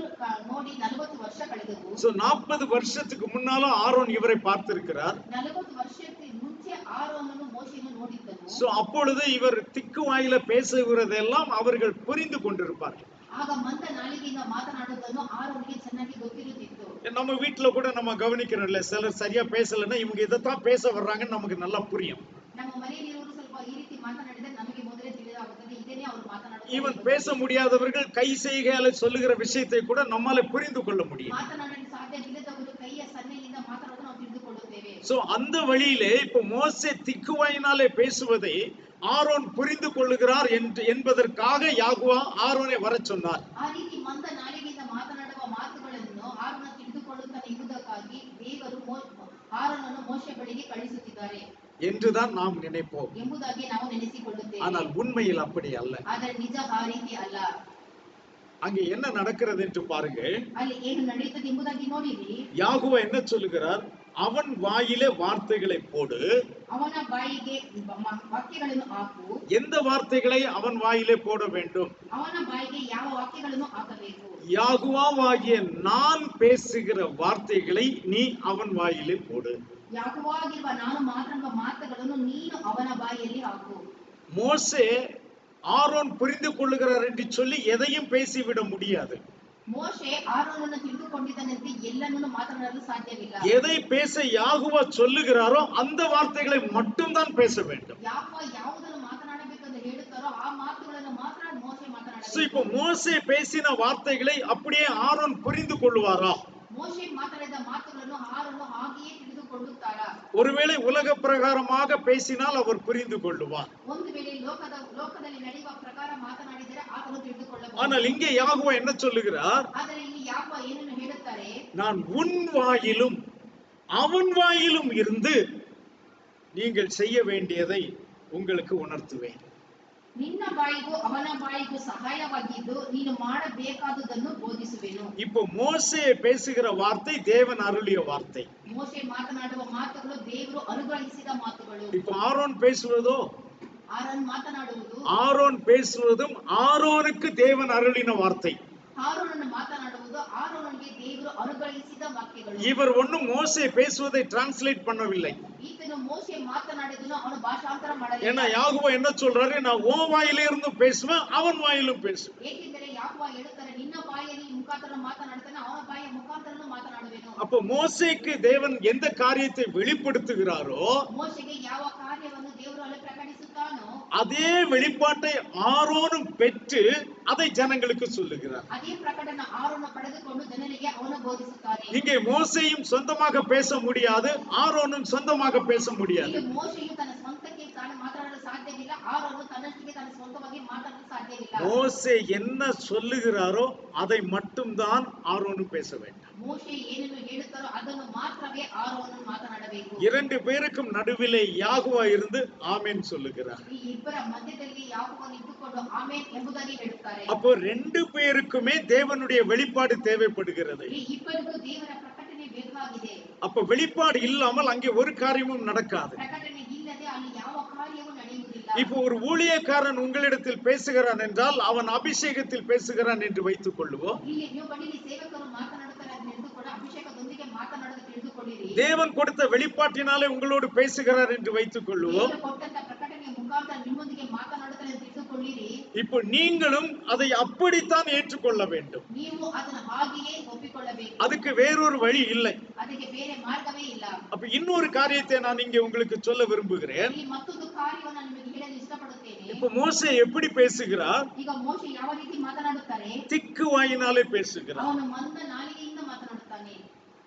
ನೋಡಿ 40 ವರ್ಷ ಕಳೆದವು. சோ 40 வருஷத்துக்கு முன்னாலும் ஆரோன் இவரை பார்த்திருக்கிறார். 40 ವರ್ಷಕ್ಕೆ ಮುಂಚೆ ಆರೋನನು ಮೋಶೆಯನ್ನು ನೋಡಿದ್ದನು. சோ அப்பொழுது இவர் திக்கு வாயில பேசுகிறதெல்லாம் அவர்கள் புரிந்து கொண்டிருப்பார்கள். ಆಗ ಮಂದ ನಾಲಿಗೆಯಿಂದ ಮಾತನಾಡುವುದನ್ನು ಆರೋನಿಗೆ ಚೆನ್ನಾಗಿ ಗೊತ್ತಿರುತ್ತಿತ್ತು. நம்ம வீட்டுல கூட நம்ம கவனிக்கிறோம்ல, சிலர் சரியா பேசலன்னா இவங்க இதைத்தான் பேச வர்றாங்கன்னு நமக்கு நல்லா புரியும். ನಮ್ಮ ಮನೆಯಲ್ಲಿರುವವರು ಸ್ವಲ್ಪ ಈ ರೀತಿ ಮಾತನಾಡಿದರೆ ನಮಗೆ ಮೊದಲೇ ತಿಳಿದಾಗುತ್ತದೆ, ಇದನ್ನೇ ಅವರು ಮಾತನಾಡುತ್ತಾರೆ. இவன் பேச முடியாதவர்கள் கை செய்கையால சொல்லுகிற விஷயத்தை கூட நம்மால புரிந்து கொள்ள முடியும். ಮಾತನಾಡಲು ಸಾಧ್ಯವಿಲ್ಲದವರು ಕೈಯ ಸನ್ನೆಯಿಂದ ಮಾತನಾಡುವುದು ನಾವು ತಿಳಿದುಕೊಳ್ಳುತ್ತೇವೆ. சோ அந்த வழியிலே இப்ப மோசே திக்குவாயினாலே பேசுவதை ஆரோன் புரிந்து கொள்ளுகிறார் என்பதற்காக யாகுவா ஆரோனை வர சொன்னார். ಆ ರೀತಿ ಮಂದ ನಾಲಿಗೆಯಿಂದ ಮಾತನಾಡುವ ಮಾತುಗಳನ್ನು ಆರೋನ ತಿಳಿದುಕೊಳ್ಳುತ್ತಾನೆ ಎಂಬುದಕ್ಕಾಗಿ ದೇವರು ಆರೋನನ್ನು ಮೋಶೆ ಬಳಿಗೆ ಕಳುಹಿಸುತ್ತಿದ್ದಾರೆ என்றுதான் நாம் நினைப்போம். ಎಂಬುದಾಗಿ ನಾವು ನೆನೆಸಿಕೊಳ್ಳುತ್ತೇವೆ. ஆனால் உண்மையில் அப்படி அல்ல. ಆದರೆ ನಿಜ ಆ ರೀತಿ ಅಲ್ಲ. அங்கே என்ன நடக்கிறது என்று பாருங்கள். ಅಲ್ಲಿ ಏನು ನಡೆಯುತ್ತದೆ ಎಂಬುದಾಗಿ ನೋಡಿರಿ. யாகுவா என்ன சொல்லுகிறார்? அவன் வாயிலே வார்த்தைகளை போடு, ಅವನ ಬಾಯಿಗೆ ವಾಕ್ಯಗಳನ್ನು ಹಾಕು. எந்த வார்த்தைகளை அவன் வாயிலே போட வேண்டும்? ಅವನ ಬಾಯಿಗೆ ಯಾವ ವಾಕ್ಯಗಳನ್ನು ಹಾಕಬೇಕು? யாகுவாவாகிய நான் பேசுகிற வார்த்தைகளை நீ அவன் வாயிலே போடு. ಯಾಗುವಾಗಿರುವ ನಾನು ಮಾತನಾಡುವ ಮಾತುಗಳನ್ನು ನೀನು ಅವನ ಬಾಯಿಯಲ್ಲಿ ಹಾಕು. மோசே ஆரோன் புரிந்து கொள்ளுகிறார் என்று சொல்லி எதையும் பேசிவிட முடியாது. ಮೋಶೆ ಆರೋನನ್ನು ತಿಳಿದುಕೊಂಡಿದ್ದನಂತೆ ಎಲ್ಲನನ್ನು ಮಾತನಾಡಲು ಸಾಧ್ಯವಿಲ್ಲ. எதை பேச யாகுவா சொல்லுகிறாரோ அந்த வார்த்தைகளை மட்டும் தான் பேச வேண்டும். ಯಾವುದನ್ನು ಮಾತನಾಡಬೇಕೆಂದು ಹೇಳುತ್ತಾರೋ ಆ ಮಾತುಗಳನ್ನು ಮಾತ್ರ ಮೋಶೆ ಮಾತನಾಡಬೇಕು. இப்போ மோசே பேசின வார்த்தைகளை அப்படியே ஆரோன் புரிந்து கொள்வாரா? ಮೋಶೆ ಮಾತನಾಡಿದ ಮಾತುಗಳನ್ನು ಆರೋನು ಹಾಗೆಯೇ ತಿಳಿದುಕೊಳ್ಳುತ್ತಾರಾ? ஒருவேளை உலக பிரகாரமாக பேசினால் அவர் புரிந்து கொள்வார். ಒಂದು ವೇಳೆ ಲೋಕದಲ್ಲಿ ನಡೆಯುವ ಪ್ರಕಾರ ಮಾತನಾಡಿದರೆ ಆತನು ತಿಳಿದುಕೊಳ್ಳಬಹುದು. ஆனால் இங்கே யாகுவா என்ன சொல்லுகிறார்? ಆದರೆ ಇಲ್ಲಿ ಯಾಗುವ ಏನನ್ನು ಹೇಳುತ್ತಾರೆ? நான் உன் வாயிலும் அவன் வாயிலும் இருந்து நீங்கள் செய்ய வேண்டியதை உங்களுக்கு உணர்த்துவேன். ನಿನ್ನ ಬಾಯಿಗೂ ಅವನ ಬಾಯಿಗೂ ಸಹಾಯವಾಗಿದ್ದು ನೀನು ಮಾಡಬೇಕಾದುದನ್ನು ಬೋಧಿಸುವೆನು. இப்போ மோசே பேசுகிற வார்த்தை தேவன் அருளிய வார்த்தை. ಮೋಶೆ ಮಾತನಾಡುವ ಮಾತುಗಳು ದೇವರು ಅನುಗ್ರಹಿಸಿದ ಮಾತುಗಳು. இப்போ ஆரோன் பேசுவதோ? ಆರೋನ್ ಮಾತನಾಡುವುದು, ஆரோன் பேசுவதும் ஆரோனுக்கு தேவன் அருளின வார்த்தை. ಆರೋನನ್ನು ಮಾತನಾಡುವುದು ಆರೋನನಿಗೆ ದೇವರು ಅನುಗ್ರಹಿಸಿದ ವಾಕ್ಯಗಳು. இவர் ஒன்னும் மோசே பேசுவதை டிரான்ஸ்லேட் பண்ணவில்லை. ಈತನು ಮೋಶೆ ಮಾತನಾಡಿದನು ಅವನು ಭಾಷಾಂತರ ಮಾಡಲಿಲ್ಲ. ஏன்னா யாகுவா என்ன சொல்றாரு? நான் உன் வாயிலே இருந்து பேசுவேன், அவன் வாயிலும் பேசுவேன். ಏಕೆಂದರೆ ಯಾಕೋಬ ಹೇಳುತ್ತಾರೆ, ನಿನ್ನ ಬಾಯಲ್ಲಿ ಮುಖಾಂತರ ಮಾತನಾಡುತ್ತಾನೆ, ಅವನ ಬಾಯಿಯ ಮುಖಾಂತರನೂ ಮಾತನಾಡುವೆನು. அப்ப மோசேக்கு தேவன் எந்த காரியத்தை வெளிப்படுத்துகிறாரோ, ಮೋಶೆಗೆ ಯಾವ ಕಾರ್ಯವನ್ನು ದೇವರು ಅಲ್ಲಿ ಪ್ರಕಟಿಸುತ್ತಾನೋ அதே வெளிப்பாட்டை ஆரோனும் பெற்று அதை ஜனங்களுக்கு சொல்லுகிறார். ಅದೇ ಪ್ರಕಟನ ಆರೋನ ಪಡೆದುಕೊಂಡು ಜನರಿಗೆ ಅವನು ಬೋಧಿಸುತ್ತಾನೆ. இங்கே மோசேயும் சொந்தமாக பேச முடியாது, ஆரோனும் சொந்தமாக பேச முடியாது. ಇಲ್ಲಿ ಮೋಶೆಯು ತನ್ನ ಸ್ವಂತಕ್ಕೆ ತಾನು ಮಾತನಾಡಲು ಸಾಧ್ಯವಿಲ್ಲ, ಆರೋನು ತನ್ನಷ್ಟಕ್ಕೆ ತನ್ನ ಸ್ವಂತವಾಗಿ ಮಾತನಾಡಲು ಸಾಧ್ಯವಿಲ್ಲ. மோசே என்ன சொல்லுகிறாரோ அதை மட்டும் தான் ஆரோனும் பேச வேண்டும். ಮೋಶೆ ಏನನ್ನು ಹೇಳುತ್ತಾರೋ ಅದನ್ನು ಮಾತ್ರ ಹಾಗೆ ಆರೋನನು ಮಾತನಾಡಬೇಕು. இரண்டு பேருக்கும் நடுவிலே யாகுவா இருந்து ஆமென் சொல்லுகிறார். ಈ ಇಬ್ಬರ ಮಧ್ಯದಲ್ಲಿ ಯಾಕೋಬನು ಇದ್ದುಕೊಂಡು ಆಮೆನ್ ಎಂಬುದಾಗಿ ಹೇಳುತ್ತಾರೆ. அப்போ ரெண்டு பேருக்குமே தேவனுடைய வெளிப்பாடு தேவைப்படுகிறது. ಈ ಇಬ್ಬರಿಗೂ ದೇವರ ಪ್ರಕಟಣೆ ಬೇಕಾಗಿದೆ. அப்ப வெளிப்பாடு இல்லாமல் அங்கே ஒரு காரியமும் நடக்காது. ಪ್ರಕಟಣೆ ಇಲ್ಲದೆ ಅಲ್ಲಿ ಯಾವ ಕಾರ್ಯವೂ ನಡೆಯುವುದಿಲ್ಲ. இப்போ ஒரு ஊழியக்காரன் உங்களிடத்தில் பேசுகிறான் என்றால் அவன் அபிஷேகத்தில் பேசுகிறான் என்று வைத்துக் கொள்ளுவோம். ಇಲ್ಲಿ ನೀವು ಬನ್ನಿ ಸೇವಕರು ಮಾತನಾಡುತ್ತಾರೆ ಅಂತ ತಿಳಿದುಕೊಂಡು ಅಭಿಷೇಕದೊಂದಿಗೆ ಮಾತನಾಡೋದು ತಿಳಿದುಕೊಳ್ಳಿರಿ. தேவன் கொடுத்த வெளிப்பாட்டினாலே உங்களோடு பேசுகிறார் என்று வைத்துக் கொள்ளுவோம். ದೇವರು ಕೊಟ್ಟಂತ ಪ್ರಕಟಣೆಯ ಮುಖಾಂತರ ನಿಮ್ಮೊಂದಿಗೆ ಮಾತನಾಡುತ್ತಾರೆ ಅಂತ ತಿಳಿದುಕೊಳ್ಳಿರಿ. இப்போ நீங்களும் அதை அப்படித்தான் ஏற்றுக்கொள்ள வேண்டும். ನೀವು ಅದನ್ನು ಹಾಗೆಯೇ ಒಪ್ಪಿಕೊಳ್ಳಬೇಕು. அதுக்கு வேறொரு வழி இல்லை. ಅದಕ್ಕೆ ಬೇರೆ ಮಾರ್ಗವೇ ಇಲ್ಲ. அப்ப இன்னொரு காரியத்தை நான் இங்கே உங்களுக்கு சொல்ல விரும்புகிறேன். ಈ ಮತ್ತೊಂದು ಕಾರ್ಯವನ್ನು ನಾನು ನಿಮಗೆ ಹೇಳಲು ಇಷ್ಟಪಡುತ್ತೇನೆ. இப்ப மோசே எப்படி பேசுகிறார்? ಈಗ ಮೋಶೆ ಯಾವ ರೀತಿ ಮಾತನಾಡುತ್ತಾರೆ? திக்கு வாயினாலே பேசுகிறார். ಅವನು ಮಂದ ನಾಲಿಗೆಯಿಂದ ಮಾತನಾಡುತ್ತಾನೆ.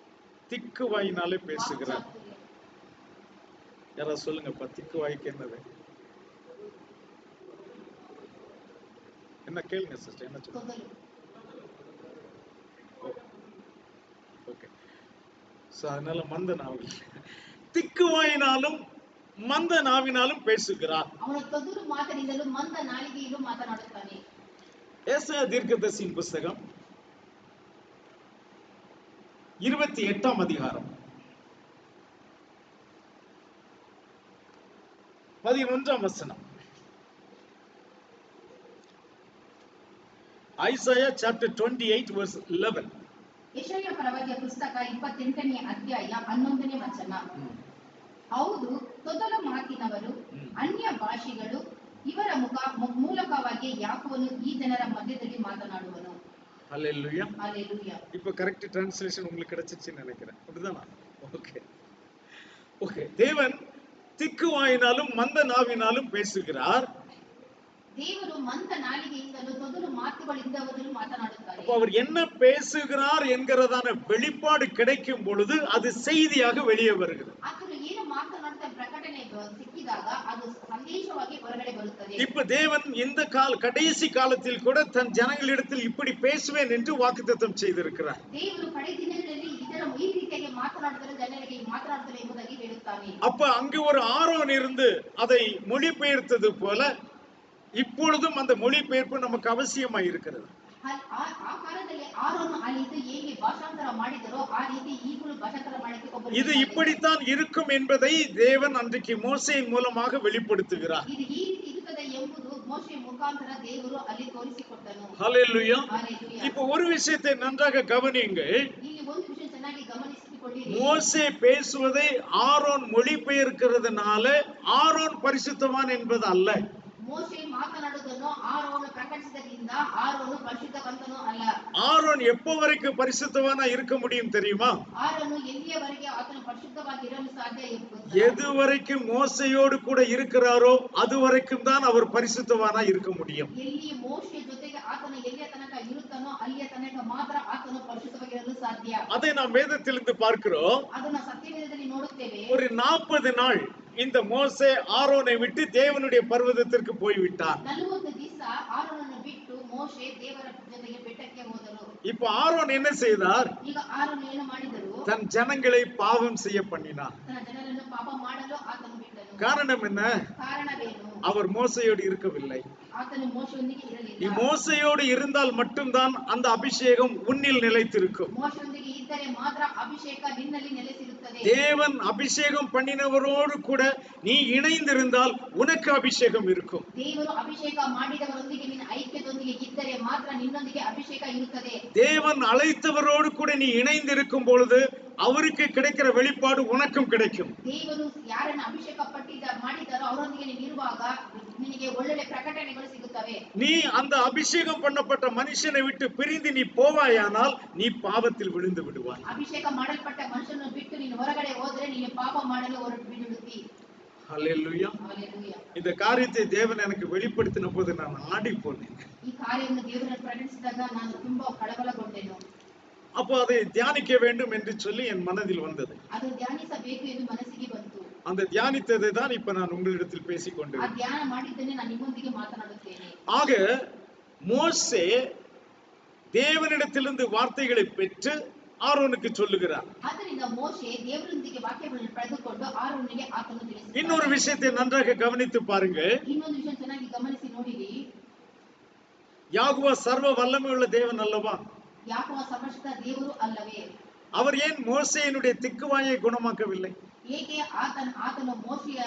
திக்கு வாயினாலே பேசுகிறார். யாரா சொல்லுங்கப்பா, திக்கு வாய்க்கு என்னது? என்ன கேளுங்க சிஸ்டர், என்ன சொல்லுங்க? ஓகே. சோ அதனால மந்த நாவில் திக்கு வாயினாலும் மந்த நாவினாலும் பேசுகிறார். ಅವನು ತೊದಲು ಮಾತಿನಿಂದಲೂ ಮಂದ ನಾಲಿಗೆಯಲ್ಲೂ ಮಾತನಾಡುತ್ತಾನೆ. ஏசாயா தீர்க்கதரிசியின் புத்தகம் 28ஆம் அதிகாரம் 11ஆம் வசனம். Isaiah chapter 28 verse 11. ಯೆಶಾಯ ಪ್ರವಾದಿಯ ಪುಸ್ತಕ 28ನೇ ಅಧ್ಯಾಯ 11ನೇ ವಚನ. ಹೌದು, ತೊದಲ ಮಾತಿನವರು ಅನ್ಯ ಭಾಷೆಗಳು ಇವರ ಮೂಲಕವಾಗಿ ಯಾಕೋಬನು ಈ ಜನರ ಮಧ್ಯದಲ್ಲಿ ಮಾತನಾಡುವನು. ஹல்லேலூயா. ஹல்லேலூயா. இப்போ கரெக்ட் டிரான்ஸ்லேஷன் உங்களுக்கு கிடைச்சிச்சுன்னு நினைக்கிறேன். அப்படிதானா? Okay okay. தேவன் திக்கு வாயினாலும் மந்த நாவினாலும் பேசுகிறார். ದೇವರು ಮಂದ ನಾಲಿಗೆಯಿಂದಲೂ ತೊದಲು ಮಾತುಗಳಿಂದಲೂ ಮಾತನಾಡುತ್ತಾರೆ. அவர் என்ன பேசுகிறார் என்கிறதான வெளிப்பாடு கிடைக்கும் பொழுது அது செய்தியாக வெளியே வருகிறது. ಆತನು ಏನು ಮಾತನಾಡುತ್ತಾ ಪ್ರಕಟಣೆ ಸಿಕ್ಕಿದಾಗ ಅದು ಸಂದೇಶವಾಗಿ ಹೊರಗಡೆ ಬರುತ್ತದೆ. இப்ப தேவன் இந்த கடைசி காலத்தில் கூட தன் ஜனங்களிடத்தில் இப்படி பேசுவேன் என்று வாக்குத்தத்தம் செய்திருக்கிறார். ದೇವರು ಕಡೆ ದಿನಗಳಲ್ಲಿ ಈ ರೀತಿಯಾಗಿ ಮಾತನಾಡುತ್ತಾರೆ, ಜನರಿಗೆ ಮಾತನಾಡುತ್ತಾರೆ ಎಂಬುದಾಗಿ ಹೇಳುತ್ತಾನೆ. அப்ப அங்கு ஒரு ஆரோன் இருந்து அதை மொழிபெயர்த்தது போல இப்பொழுதும் அந்த மொழிபெயர்ப்பு நமக்கு அவசியமாய் இருக்கிறது. ಆ ಕಾಲದಲ್ಲಿ ಆರೋನು ಅಲ್ಲಿದ್ದು ಹೇಗೆ ಭಾಷಾಂತರ ಮಾಡಿದರೋ ಆ ರೀತಿ ಈಗಲೂ ಭಾಷಾಂತರ ಮಾಡಕ್ಕೆ ಒಬ್ಬರು இது இப்படித்தான் இருக்கும் என்பதை தேவன் அன்றைக்கு மோசேயின் மூலமாக வெளிப்படுத்துகிறார். ಇದು ಈ ರೀತಿ ಇರುತ್ತದೆ ಎಂಬುದು ಮೋಶೆಯ ಮುಖಾಂತರ ದೇವರು ಅಲ್ಲಿ ತೋರಿಸಿಕೊಟ್ಟನು. ஹல்லேலூயா. ஹல்லேலூயா. இப்போ ஒரு விஷயத்தை நன்றாக கவனியுங்கள். ಇಲ್ಲಿ ಒಂದು ವಿಷಯ ಚೆನ್ನಾಗಿ ಗಮನಿಸಿಕೊಳ್ಳಿರಿ. மோசே பேசுவதை ஆரோன் மொழிபெயர்க்கிறதுனால ஆரோன் பரிசுத்தவான் என்பது அல்ல. ಮೋಶೆ ಮಾತನಾಡುವುದನ್ನು ಆರೋನು ಪ್ರಕಟಿಸಿದ್ದರಿಂದ ಆರೋನು ಪರಿಶುದ್ಧವಂತನೂ ಅಲ್ಲ. ஆரோன் எப்போ வரைக்கும் பரிசுத்தவானா இருக்க முடியும் தெரியுமா? ಆರೋನು ಎಲ್ಲಿಯವರೆಗೆ ಆತನು ಪರಿಶುದ್ಧವಾಗಿ ಇರಲು ಸಾಧ್ಯ ಇರುತ್ತದೆ? எது வரைக்கும் மோசையோடு கூட இருக்கிறாரோ அது வரைக்கும் தான் அவர் பரிசுத்தவானா இருக்க முடியும். ಎಲ್ಲಿ ಮೋಶೆ ಜೊತೆಗೆ ಆತನು ಎಲ್ಲಿಯ ತನಕ ಇರುತ್ತಾನೋ ಅಲ್ಲಿಯ ತನಕ ಮಾತ್ರ ಆತನು ಪರಿಶುದ್ಧವಾಗಿರಲು ಸಾಧ್ಯ. அதை நாம் வேதத்திலிருந்து பார்க்கிறோம். ಅದನ್ನು ಸತ್ಯವೇದದಲ್ಲಿ ನೋಡುತ್ತೇವೆ. ஒரு 40 நாள் இந்த மோசே ஆரோனை விட்டு தேவனுடைய பர்வதத்திற்கு போய்விட்டார். 40 ದಿವಸ ಆರೋನನ್ನು ಬಿಟ್ಟು ಮೋಶೆ ದೇವರ ಜೊತೆಗೆ ಬೆಟ್ಟಕ್ಕೆ ಹೋದರು. இப்ப ஆரோன் என்ன செய்தார்? ಈಗ ಆರೋನ್ ಏನು ಮಾಡಿದರು? தன் ஜனங்களை பாவம் செய்ய பண்ணினார். ತನ್ನ ಜನರನ್ನು ಪಾಪ ಮಾಡಲು ಆತನು ಬಿಟ್ಟನು. காரணம் என்ன? ಕಾರಣವೇನು? அவர் மோசையோடு இருக்கவில்லை. ಆತನು ಮೋಶೆಯೊಂದಿಗೆ ಇರಲಿಲ್ಲ. நீ மோசையோடு இருந்தால் மட்டும்தான் அந்த அபிஷேகம் உன்னில் நிலைத்திருக்கும். ಮೋಶೆಯೊಂದಿಗೆ ಇದ್ದರೆ ಮಾತ್ರ ಅಭಿಷೇಕ ನಿನ್ನಲ್ಲಿ ನೆಲೆಸಿರುತ್ತದೆ. தேவன் அபிஷேகம் பண்ணினவரோடு கூட நீ இணைந்திருந்தால் உனக்கு அபிஷேகம் இருக்கும். ದೇವರು ಅಭಿಷೇಕ ಮಾಡಿದವರೊಂದಿಗೆ ನಿನ್ನ ಐಕ್ಯದೊಂದಿಗೆ ಇದ್ದರೆ ಮಾತ್ರ ನಿನ್ನೊಂದಿಗೆ ಅಭಿಷೇಕ ಇರುತ್ತದೆ. தேவன் அழைத்தவரோடு கூட நீ இணைந்திருக்கும் பொழுது அவருக்கு கிடைக்கிற வெளிப்பாடு உனக்கும் கிடைக்கும். ದೇವರು ಯಾರನ್ನು ಅಭಿಷೇಕ ಮಾಡಿದ್ದಾರೋ ಅವರೊಂದಿಗೆ ನೀವು ಇರುವಾಗ ನಿನಗೆ ಒಳ್ಳೆ ಪ್ರಕಟಣೆಗಳು ಸಿಗುತ್ತವೆ. நீ அந்த அபிஷேகம் பண்ணப்பட்ட மனுஷனை விட்டு பிரிந்து நீ போவாயானால் நீ பாவத்தில் விழுந்து விடுவாய். ಅಭಿಷೇಕ ಮಾಡಲ್ಪಟ್ಟ ಮನುಷ್ಯನನ್ನು ಬಿಟ್ಟು ನೀನು ಹೊರಗಡೆ ಹೋದ್ರೆ ನೀನು ಪಾಪ ಮಾಡಲು ಹೊರಟು ಬಿಡುತ್ತಿ. ஹல்லேலூயா. ஹல்லேலூயா. இந்த காரியத்தை தேவன் எனக்கு வெளிப்படுத்தின போது நான் ஆடி போனேன். ಈ ಕಾರ್ಯವನ್ನು ದೇವರು ಪ್ರಕಟಿಸಿದಾಗ ನಾನು ತುಂಬಾ ಕಳವಳಗೊಂಡೆನು. அப்போ அதை தியானிக்க வேண்டும் என்று சொல்லி என் மனதில் வந்தது. ಅದು ಧ್ಯಾನಿಸಬೇಕು ಎಂದು ಮನಸ್ಸಿಗೆ ಬಂತು. அந்த தியானித்ததை தான் இப்ப நான் உங்களிடத்தில் பேசிக் ಆ கொண்டிருக்கிறேன். ಧ್ಯಾನ ಮಾಡಿದ್ದನ್ನೇ ನಾನು ನಿಮ್ಮೊಂದಿಗೆ ಮಾತನಾಡುತ್ತೇನೆ. ஆக மோசே தேவனிடத்திலிருந்து வார்த்தைகளை பெற்று ஆரோனுக்கு சொல்லுகிறார். ಆದ್ದರಿಂದ ಮೋಶೆ ದೇವರೊಂದಿಗೆ ವಾಕ್ಯಗಳನ್ನು ಪಡೆದುಕೊಂಡು ಆರೋನನಿಗೆ ಆತನು ತಿಳಿಸಿದ್ದಾನೆ. இன்னொரு விஷயத்தை நன்றாக கவனித்து பாருங்க. ಇನ್ನೊಂದು ವಿಷಯ ಚೆನ್ನಾಗಿ ಗಮನಿಸಿ ನೋಡಿರಿ. யாகுவா சர்வ வல்லமையுள்ள தேவன் அல்லவா? ಯಾಕೋವ ಸರ್ವಶಕ್ತ ದೇವರು ಅಲ್ಲವೇ? அவர் ஏன் மோசேயினுடைய திக்குவாயை குணமாக்கவில்லை? ಏಕೆ ಆತನು ಮೋಶೆಯ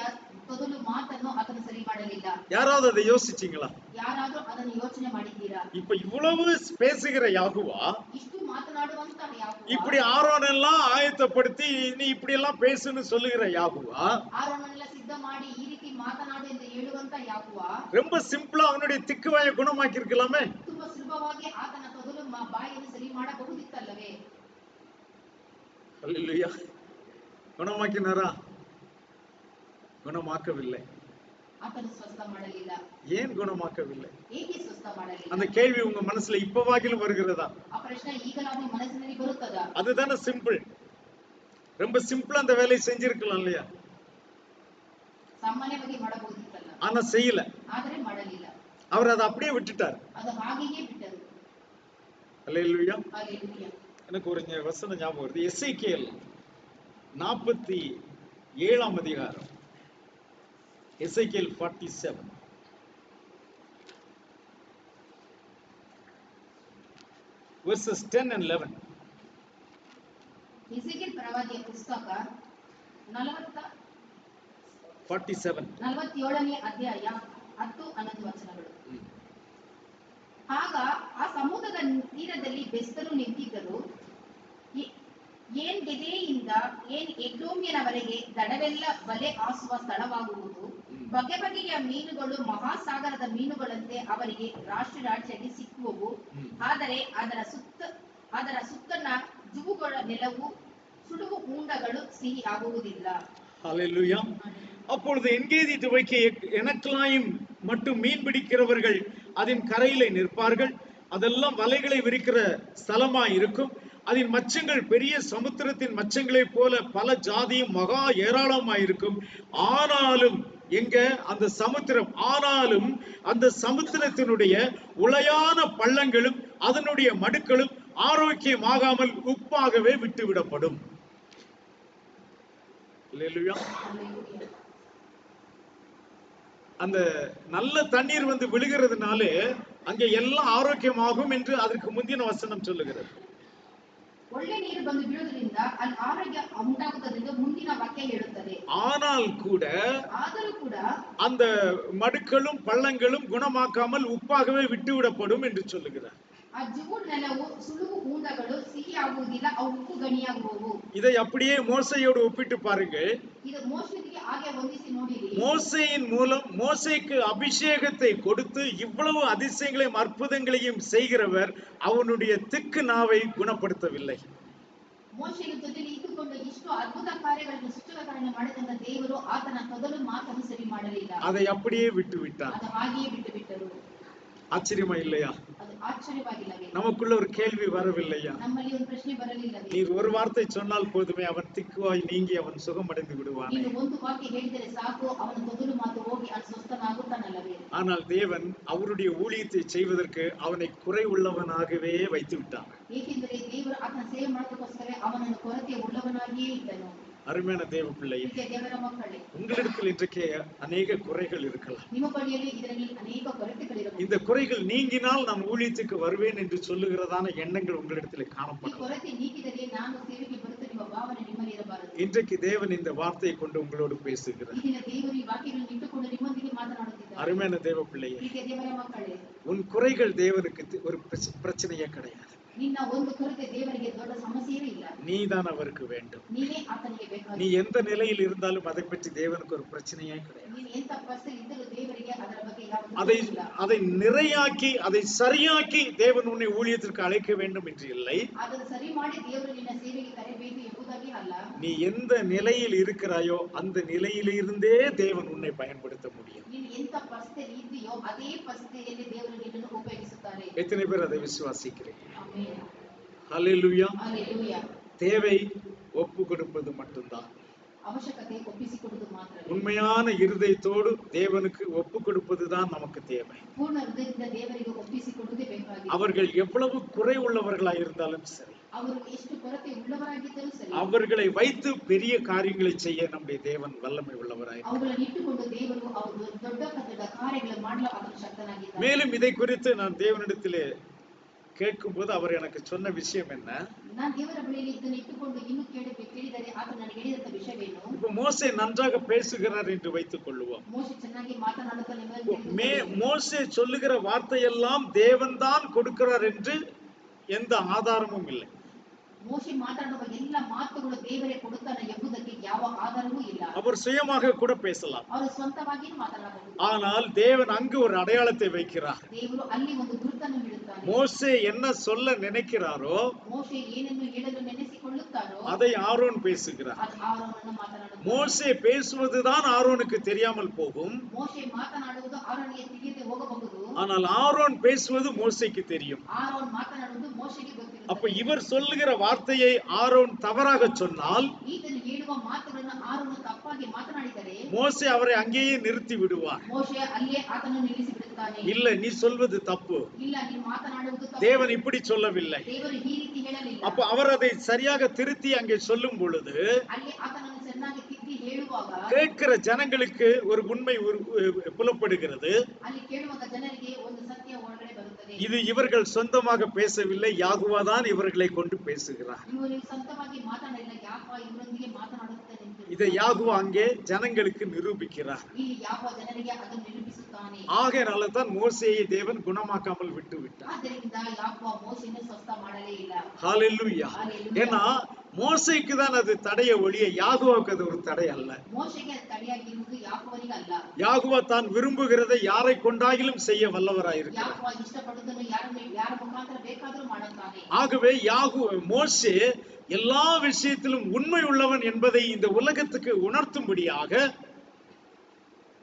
ತೊದಲು ಮಾತನ್ನು ಆತನು ಸರಿ ಮಾಡಲಿಲ್ಲ? யாராவது அதை யோசிச்சீங்களா? ಯಾರಾದರೂ ಅದನ್ನು ಯೋಚನೆ ಮಾಡಿದ್ದೀರಾ? இப்ப இவ்வளவு பேசுகிற யாகுவா, ಇಷ್ಟು ಮಾತನಾಡುವಂತಹ ಯಾಕೋವ, இப்படி ஆரோன் எல்லாம் ஆயத்தப்படுத்தி நீ இப்படி எல்லாம் பேசுன்னு சொல்லுகிற யாகுவா, ಆರೋನನ್ನೆಲ್ಲ ಸಿದ್ಧ ಮಾಡಿ ಈ ರೀತಿ ಮಾತನಾಡು ಎಂದು ಹೇಳುವಂತ ಯಾಕೋವ ரொம்ப சிம்பிளா அவனுடைய திக்குவாயை குணமாக்கி இருக்கலாமே. ತುಂಬಾ ಸುಲಭವಾಗಿ ಆತನ ತೊದಲು ಬಾಯಿಯನ್ನು ಸರಿ ಮಾಡಬಹುದಿತ್ತಲ್ಲವೇ? அல்லேலூயா. குணமாக்கினாரா? குணமாக்கவில்லை. ಆತನು ಸ್ವಸ್ಥ ಮಾಡಲಿಲ್ಲ. ஏன் குணமாக்கவில்லை? ಏಕೆ ಸ್ವಸ್ಥ ಮಾಡಲಿಲ್ಲ? அந்த கேள்வி உங்க மனசுல இப்பவாகிலும் வருகிறதா? ಆ ಪ್ರಶ್ನೆ ಈಗಲಾದರೂ ಮನಸ್ಸಿನಲ್ಲಿ ಬರುತ್ತದಾ? அதுதானே சிம்பிள். ரொம்ப சிம்பிளா அந்த வேலையை செஞ்சிருக்கலாம் இல்லையா? ಸಾಮಾನ್ಯವಾಗಿ ಮಾಡಬಹುದಿತ್ತಲ್ಲ, ஆனா செய்யல. ಆದರೆ ಮಾಡಲಿಲ್ಲ. அவர் அதை அப்படியே விட்டுட்டார். ಅದು ಹಾಗೆಯೇ ಬಿಟ್ಟರು. அல்லேலூயா. ಹಲ್ಲೆಲೂಯಾ. எனக்கு ஒரு வசனம் ஞாபகம் வருது. எசேக்கியேல் 47ஆம் அதிகாரம். எசேக்கியேல் 47 verses 10 and 11. ಎಸೆಕಿಯೇಲ್ ಪ್ರವಾದಿಯ ಪುಸ್ತಕ 47 ಅಧ್ಯಾಯ 10-11 ವಚನಗಳು. ಆಗ ಆ ಸಮುದ್ರದ ತೀರದಲ್ಲಿ ಬೆಸ್ತರು ನಿಂತಿದ್ದರು. ಏನ್ ಗೆದೆಯಿಂದ ಏನ್ ಎಗ್ಲೋಮ್ಯನವರೆಗೆ ದಡವೆಲ್ಲ ಬಲೆ ಹಾಸುವ ಸ್ಥಳವಾಗುವುದು. ಬಗೆ ಬಗೆಯ ಮೀನುಗಳು ಮಹಾಸಾಗರದ ಮೀನುಗಳಂತೆ ಅವರಿಗೆ ರಾಶಿ ಸಿಕ್ಕುವವು. ಆದರೆ ಅದರ ಸುತ್ತನ ಜುವುಗಳ ನೆಲವು ಸುಡುವು ಹೂಂಡಗಳು ಸಿಹಿ ಆಗುವುದಿಲ್ಲ. ஹல்லேலூயா. அப்பொழுது என்கேதி துவைக்க எனக்கலாயும் மட்டும் மீன் பிடிக்கிறவர்கள் அதன் கரையிலே நிற்பார்கள். அதெல்லாம் வலைகளை விரிக்கிற ஸ்தலமாய் இருக்கும். அதன் மச்சங்கள் பெரிய சமுத்திரத்தின் மச்சங்களை போல பல ஜாதியும் மகா ஏராளமாயிருக்கும். ஆனாலும் எங்க அந்த சமுத்திரம், ஆனாலும் அந்த சமுத்திரத்தினுடைய உளையான பள்ளங்களும் அதனுடைய மடுக்களும் ஆரோக்கியமாகாமல் உப்பாகவே விட்டுவிடப்படும். அல்லேலூயா. அந்த நல்ல தண்ணீர் வந்து விழுகிறதுனாலே அங்கே எல்லாம் ஆரோக்கியமாகும் என்று அதற்கு முந்தின வசனம் சொல்லுகிறது. ಒಳ್ಳೆ ನೀರು ಬಂದು ಬೀಳುವುದರಿಂದ ಅಲ್ಲಿ ಆರೋಗ್ಯ ಉಂಟಾಗುತ್ತದೆ ಎಂದು ಮುಂದಿನ ವಾಕ್ಯ ಹೇಳುತ್ತದೆ. ஆனால் கூட ಆದರೂ ಕೂಡ அந்த மடுக்களும் பள்ளங்களும் குணமாக்காமல் உப்பாகவே விட்டுவிடப்படும் என்று சொல்லுகிறார். ಆ ಜುವು ನೆಲವು ಸುಳುವು ಹೂಂಡಗಳು ಸಿಹಿ ಆಗುವುದಿಲ್ಲ, ಅವು ಉಪ್ಪು ಗಣಿಯಾಗುವವು. இதை அப்படியே மோசேயோடு ஒப்பிட்டு பாருங்க. ಇದು ಮೋಶೆಗೆ ಹಾಗೆ ಹೊಂದಿಸಿ ನೋಡಿರಿ. மோசேயின் மூலம் மோசேக்கு அபிஷேகத்தை கொடுத்து இவ்வளவு அதிசயங்களையும் அற்புதங்களையும் செய்கிறவர் அவனுடைய திக்கு நாவை குணப்படுத்தவில்லை. ಮೋಶೆಯ ಜೊತೆಲಿ ಇದ್ದುಕೊಂಡು ಇಷ್ಟು ಅದ್ಭುತ ಕಾರ್ಯಗಳನ್ನು ಸೃಷ್ಟಿಗಳನ್ನು ಮಾಡಿದಂತ ದೇವರು ಆತನ ತೊದಲು ಮಾತನ್ನು ಸರಿ ಮಾಡಲಿಲ್ಲ. அதை அப்படியே விட்டு விட்டார். ಅದು ಹಾಗೆಯೇ ಬಿಟ್ಟು ಬಿಟ್ಟರು. ஆச்சரியமா இல்லையா? ಅದು ಆಶ್ಚರ್ಯವಾಗಿಲ್ಲವೇ? நமக்குள்ள ஒரு கேள்வி வரவில்லையா? ನಮ್ಮಲ್ಲಿ ಒಂದು ಪ್ರಶ್ನೆ ಬರಲಿಲ್ಲವೇ? நீர் ஒரு வார்த்தை சொன்னால் போதுமே, அவன் திக்குவாய் நீங்கி அவன் சுகமடைந்து விடுவான். ನೀನು ಒಂದು ವಾಕ್ಯ ಹೇಳಿದರೆ ಸಾಕು, ಅವನ ತೊದಲು ಮಾತು ಹೋಗಿ ಅವನು ಸ್ವಸ್ಥನಾಗುತ್ತಾನಲ್ಲವೇ? ஆனால் தேவன் அவருடைய ஊழியத்தை செய்வதற்கு அவனை குறை உள்ளவனாகவே வைத்து விட்டார். ಏಕೆಂದರೆ ದೇವರು ಆತನ ಸೇವೆ ಮಾಡೋದಕ್ಕೋಸ್ಕರ ಅವನನ್ನು ಕೊರತೆ ಉಳ್ಳವನಾಗಿಯೇ ಇದ್ದನು. அருமையான தேவ பிள்ளையே, ದೇವರ ಮಕ್ಕಳೇ, உங்களிடத்தில் இன்றைக்கு அநேக குறைகள் இருக்கலாம். ನಿಮ್ಮ ಬಳಿಯಲ್ಲಿ ಇದರಲ್ಲಿ ಅನೇಕ ಕೊರತೆಗಳಿರಬಹುದು. இந்த குறைகள் நீங்கினால் நான் ஊழியத்துக்கு வருவேன் என்று சொல்லுகிறதான எண்ணங்கள் உங்களிடத்தில் ಈ காணப்படும். ಕೊರತೆ ನೀಗಿದರೆ ನಾನು ಸೇವೆಗೆ ಬರುತ್ತೇನೆ ಎಂಬ ಭಾವನೆ ನಿಮ್ಮಲ್ಲಿ ಇರಬಾರದು. இன்றைக்கு தேவன் இந்த வார்த்தையை கொண்டு உங்களோடு பேசுகிறார். ಈ ದಿನ ದೇವರು ಈ ವಾಕ್ಯಗಳನ್ನು ಇಟ್ಟುಕೊಂಡು ನಿಮ್ಮೊಂದಿಗೆ ಮಾತನಾಡುತ್ತಿದ್ದಾರೆ. அருமையான தேவ பிள்ளையே, ದೇವರ ಮಕ್ಕಳೇ, உன் குறைகள் தேவனுக்கு ஒரு பிரச்சனையே கிடையாது. ನಿನ್ನ ಒಂದು ಕೊರತೆ ದೇವರಿಗೆ ದೊಡ್ಡ ಸಮಸ್ಯೆಯೇ ಇಲ್ಲ. நீதான் அவருக்கு வேண்டும். ನೀನೇ ಆತನಿಗೆ ಬೇಕಾದ. நீ எந்த நிலையில் இருந்தாலும் அதை பற்றி தேவனுக்கு ஒரு பிரச்சனையே கிடையாது. ನೀನು ಎಂತ ಪರಿಸ್ಥಿತಿ ಇದ್ದರೂ ದೇವರಿಗೆ ಅದರ ಬಗ್ಗೆ ಯಾವುದೇ அதை ಇಲ್ಲ. அதை நிறையாக்கி அதை சரியாக்கி தேவன் உன்னை ஊழியத்திற்கு அழைக்க வேண்டும் என்று இல்லை. ಅದನ್ನು ಸರಿ ಮಾಡಿ ದೇವರು ನಿನ್ನ ಸೇವೆಗೆ ಕರೆಯಬೇಕು ಎಂಬುದಾಗಿ ಅಲ್ಲ. நீ எந்த நிலையில் இருக்கிறாயோ அந்த நிலையிலிருந்தே தேவன் உன்னை பயன்படுத்த முடியும். ನೀನು ಎಂತ ಪರಿಸ್ಥಿತಿಯಲ್ಲಿ ಇದೆಯೋ ಅದೇ ಪರಿಸ್ಥಿತಿಯಲ್ಲಿ ದೇವರು ನಿನ್ನನ್ನು ಉಪಯೋಗಿಸುತ್ತಾರೆ. எத்தனை பேர் அதை விசுவாசிக்கிறீங்க? ಆಮೆನ್. ஹல்லேலூயா. ஹல்லேலூயா. தேவை ஒப்பு கொடுப்பது மட்டும்தான். ಅವಶ್ಯಕತೆ ಒಪ್ಪಿಸಿಕೊಡುವುದು ಮಾತ್ರ. உண்மையான இருதயத்தோடு தேவனுக்கு ஒப்பு கொடுப்பதுதான் நமக்கு தேவை. ಪೂರ್ಣ ಹೃದಯದಿಂದ ದೇವರಿಗೆ ಒಪ್ಪಿಸಿಕೊಡುವುದೇ ಬೇಕಾಗಿದೆ. அவர்கள் எவ்வளவு குறை உள்ளவர்களாய் இருந்தாலும் சரி, ಅವರು ಎಷ್ಟು ಕೊರತೆ ಉಳ್ಳವರಾಗಿದ್ದರೂ ಸರಿ, அவர்களை வைத்து பெரிய காரியங்களை செய்ய நம்முடைய தேவன் வல்லமை உள்ளவராய். ಅವುಗಳನ್ನು ಇಟ್ಟುಕೊಂಡು ದೇವರು ಅವರು ದೊಡ್ಡ ದೊಡ್ಡ ಕಾರ್ಯಗಳನ್ನು ಮಾಡಲು ಆತನು ಶಕ್ತನಾಗಿದ್ದಾನೆ. மேலும் இதை குறித்து நான் தேவனிடத்திலே கேட்கும்போது அவர் எனக்கு சொன்ன விஷயம் என்ன, ನಾನು ದೇವರ ಬಳಿಯಲ್ಲಿ ಇದನ್ನು ಇಟ್ಟುಕೊಂಡು ಇನ್ನು ಕೇಳಿದರೆ ಆತನು ನನಗೆ ಹೇಳಿದಂತ ವಿಷಯವೇನು. இப்ப மோசே நன்றாக பேசுகிறார் என்று வைத்துக் கொள்வோம். ಮೋಶೆ ಚೆನ್ನಾಗಿ ಮಾತನಾಡುತ್ತಾನೆ. மோசே சொல்லுகிற வார்த்தையெல்லாம் தேவன் தான் கொடுக்கிறார் என்று எந்த ஆதாரமும் இல்லை. ಮೋಶೆ ಮಾತನಾಡುವ ಎಲ್ಲ ಮಾತುಗಳು ದೇವರೇ ಕೊಡುತ್ತಾನೆ ಎಂಬುದಕ್ಕೆ ಯಾವ ಆಧಾರವೂ ಇಲ್ಲ. அவர் சுயமாக கூட பேசலாம். ಅವರು ಸ್ವಂತವಾಗಿ ಮಾತನಾಡಬಹುದು. ஆனால் தேவன் அங்கு ஒரு அடையாளத்தை வைக்கிறார். ದೇವರು ಅಲ್ಲಿ ಒಂದು ಗುರುತನ್ನು ಇಡುತ್ತಾನೆ. மோசே என்ன சொல்ல நினைக்கிறாரோ, ಮೋಶೆ ಏನನ್ನು ಹೇಳಲು ನೆನೆಸಿಕೊಳ್ಳುತ್ತಾರೋ அதை ஆரோன் பேசுகிறார். ಅದು ಆರೋನನ್ನು ಮಾತನಾಡುತ್ತಾನೆ. மோசே பேசுவதுதான் ஆரோனுக்கு தெரியாமல் போகும். ಮೋಶೆ ಮಾತನಾಡುವುದು ಆರೋನಿಗೆ ತಿಳಿಯದೆ ಹೋಗಬಹುದು. ஆனால் ஆரோன் பேசுவது மோசேக்கு தெரியும். ಆರೋನ್ ಮಾತನಾಡುವುದು ಮೋಶೆಗೆ ಗೊತ್ತಿರುತ್ತದೆ. அப்ப இவர் சொல்லுகிற வார்த்தையை ஆரோன் தவறாக சொன்னால், ಈತನು ಹೇಳುವ ಮಾತುಗಳನ್ನು ಆರೋನು ತಪ್ಪಾಗಿ ಮಾತನಾಡಿದರೆ மோசே அவரை அங்கேயே நிறுத்தி விடுவார். ಮೋಶೆ ಅಲ್ಲೇ ಆತನನ್ನು ನಿಲ್ಲಿಸಿ ಬಿಡುತ್ತಾನೆ. இல்ல, நீ சொல்வது தப்பு, ಇಲ್ಲ, ನೀನು ಮಾತನಾಡುವುದು ತಪ್ಪು. தேவன் இப்படி சொல்லவில்லை. ದೇವರು ಈ ರೀತಿ ಹೇಳಲಿಲ್ಲ. அப்ப அவர் அதை சரியாக திருத்தி அங்கே சொல்லும் பொழுது, ಅಲ್ಲಿ ಆತನನ್ನು ಚೆನ್ನಾಗಿ ತಿದ್ದಿ ಹೇಳುವಾಗ கேட்கிற ஜனங்களுக்கு ஒரு உண்மை புலப்படுகிறது. ಅಲ್ಲಿ ಕೇಳುವಾಗ ಜನರಿಗೆ ಒಂದು ಸತ್ಯ ಒಳಗಡೆ ಬರುತ್ತದೆ. இது இவர்கள் சொந்தமாக பேசவில்லை, யாகுவாதான் இவர்களை கொண்டு பேசுகிறார். ಇವರು ಸ್ವಂತವಾಗಿ ಮಾತನಾಡಿಲ್ಲ, ಯಾಕೋ ಇವರೊಂದಿಗೆ ಮಾತನಾಡುತ್ತದೆ ಎಂದು இதை யாகுவா அங்கே ஜனங்களுக்கு நிரூபிக்கிறார். ಇಲ್ಲಿ ಯಾವ ಜನರಿಗೆ ಅದನ್ನು ನಿರೂಪಿಸುತ್ತಾನೆ. ஆகையினால தான் மோசேயை தேவன் குணமாக்காமல் விட்டு விட்டார். ಆದ್ದರಿಂದ ಯಾಕೋ ಮೋಶೆಯನ್ನು ಸ್ವಸ್ಥ ಮಾಡಲೇ ಇಲ್ಲ. ஹalleluya. ஏன்னா மோசேக்கு தான் அது தடைய ஒழிய யாகுவாவுக்கு அது ஒரு தடை அல்ல. ಮೋಶೆಗೆ ತಡೆಯಾಗಿರುವುದು ಯಾಕೋವನಿಗೆ ಅಲ್ಲ. யாகுவா தான் விரும்புகிறதை யாரை கொண்டாகிலும் செய்ய வல்லவராயிருக்கிறார். ಯಾಕೋ ಇಷ್ಟಪಡುವುದನ್ನು ಯಾರ ಮುಖಾಂತರ ಬೇಕಾದರೂ ಮಾಡುತ್ತಾನೆ. ஆகவே மோசே எல்லா விஷயத்திலும் உண்மை உள்ளவன் என்பதை இந்த உலகத்துக்கு உணர்த்தும்படியாக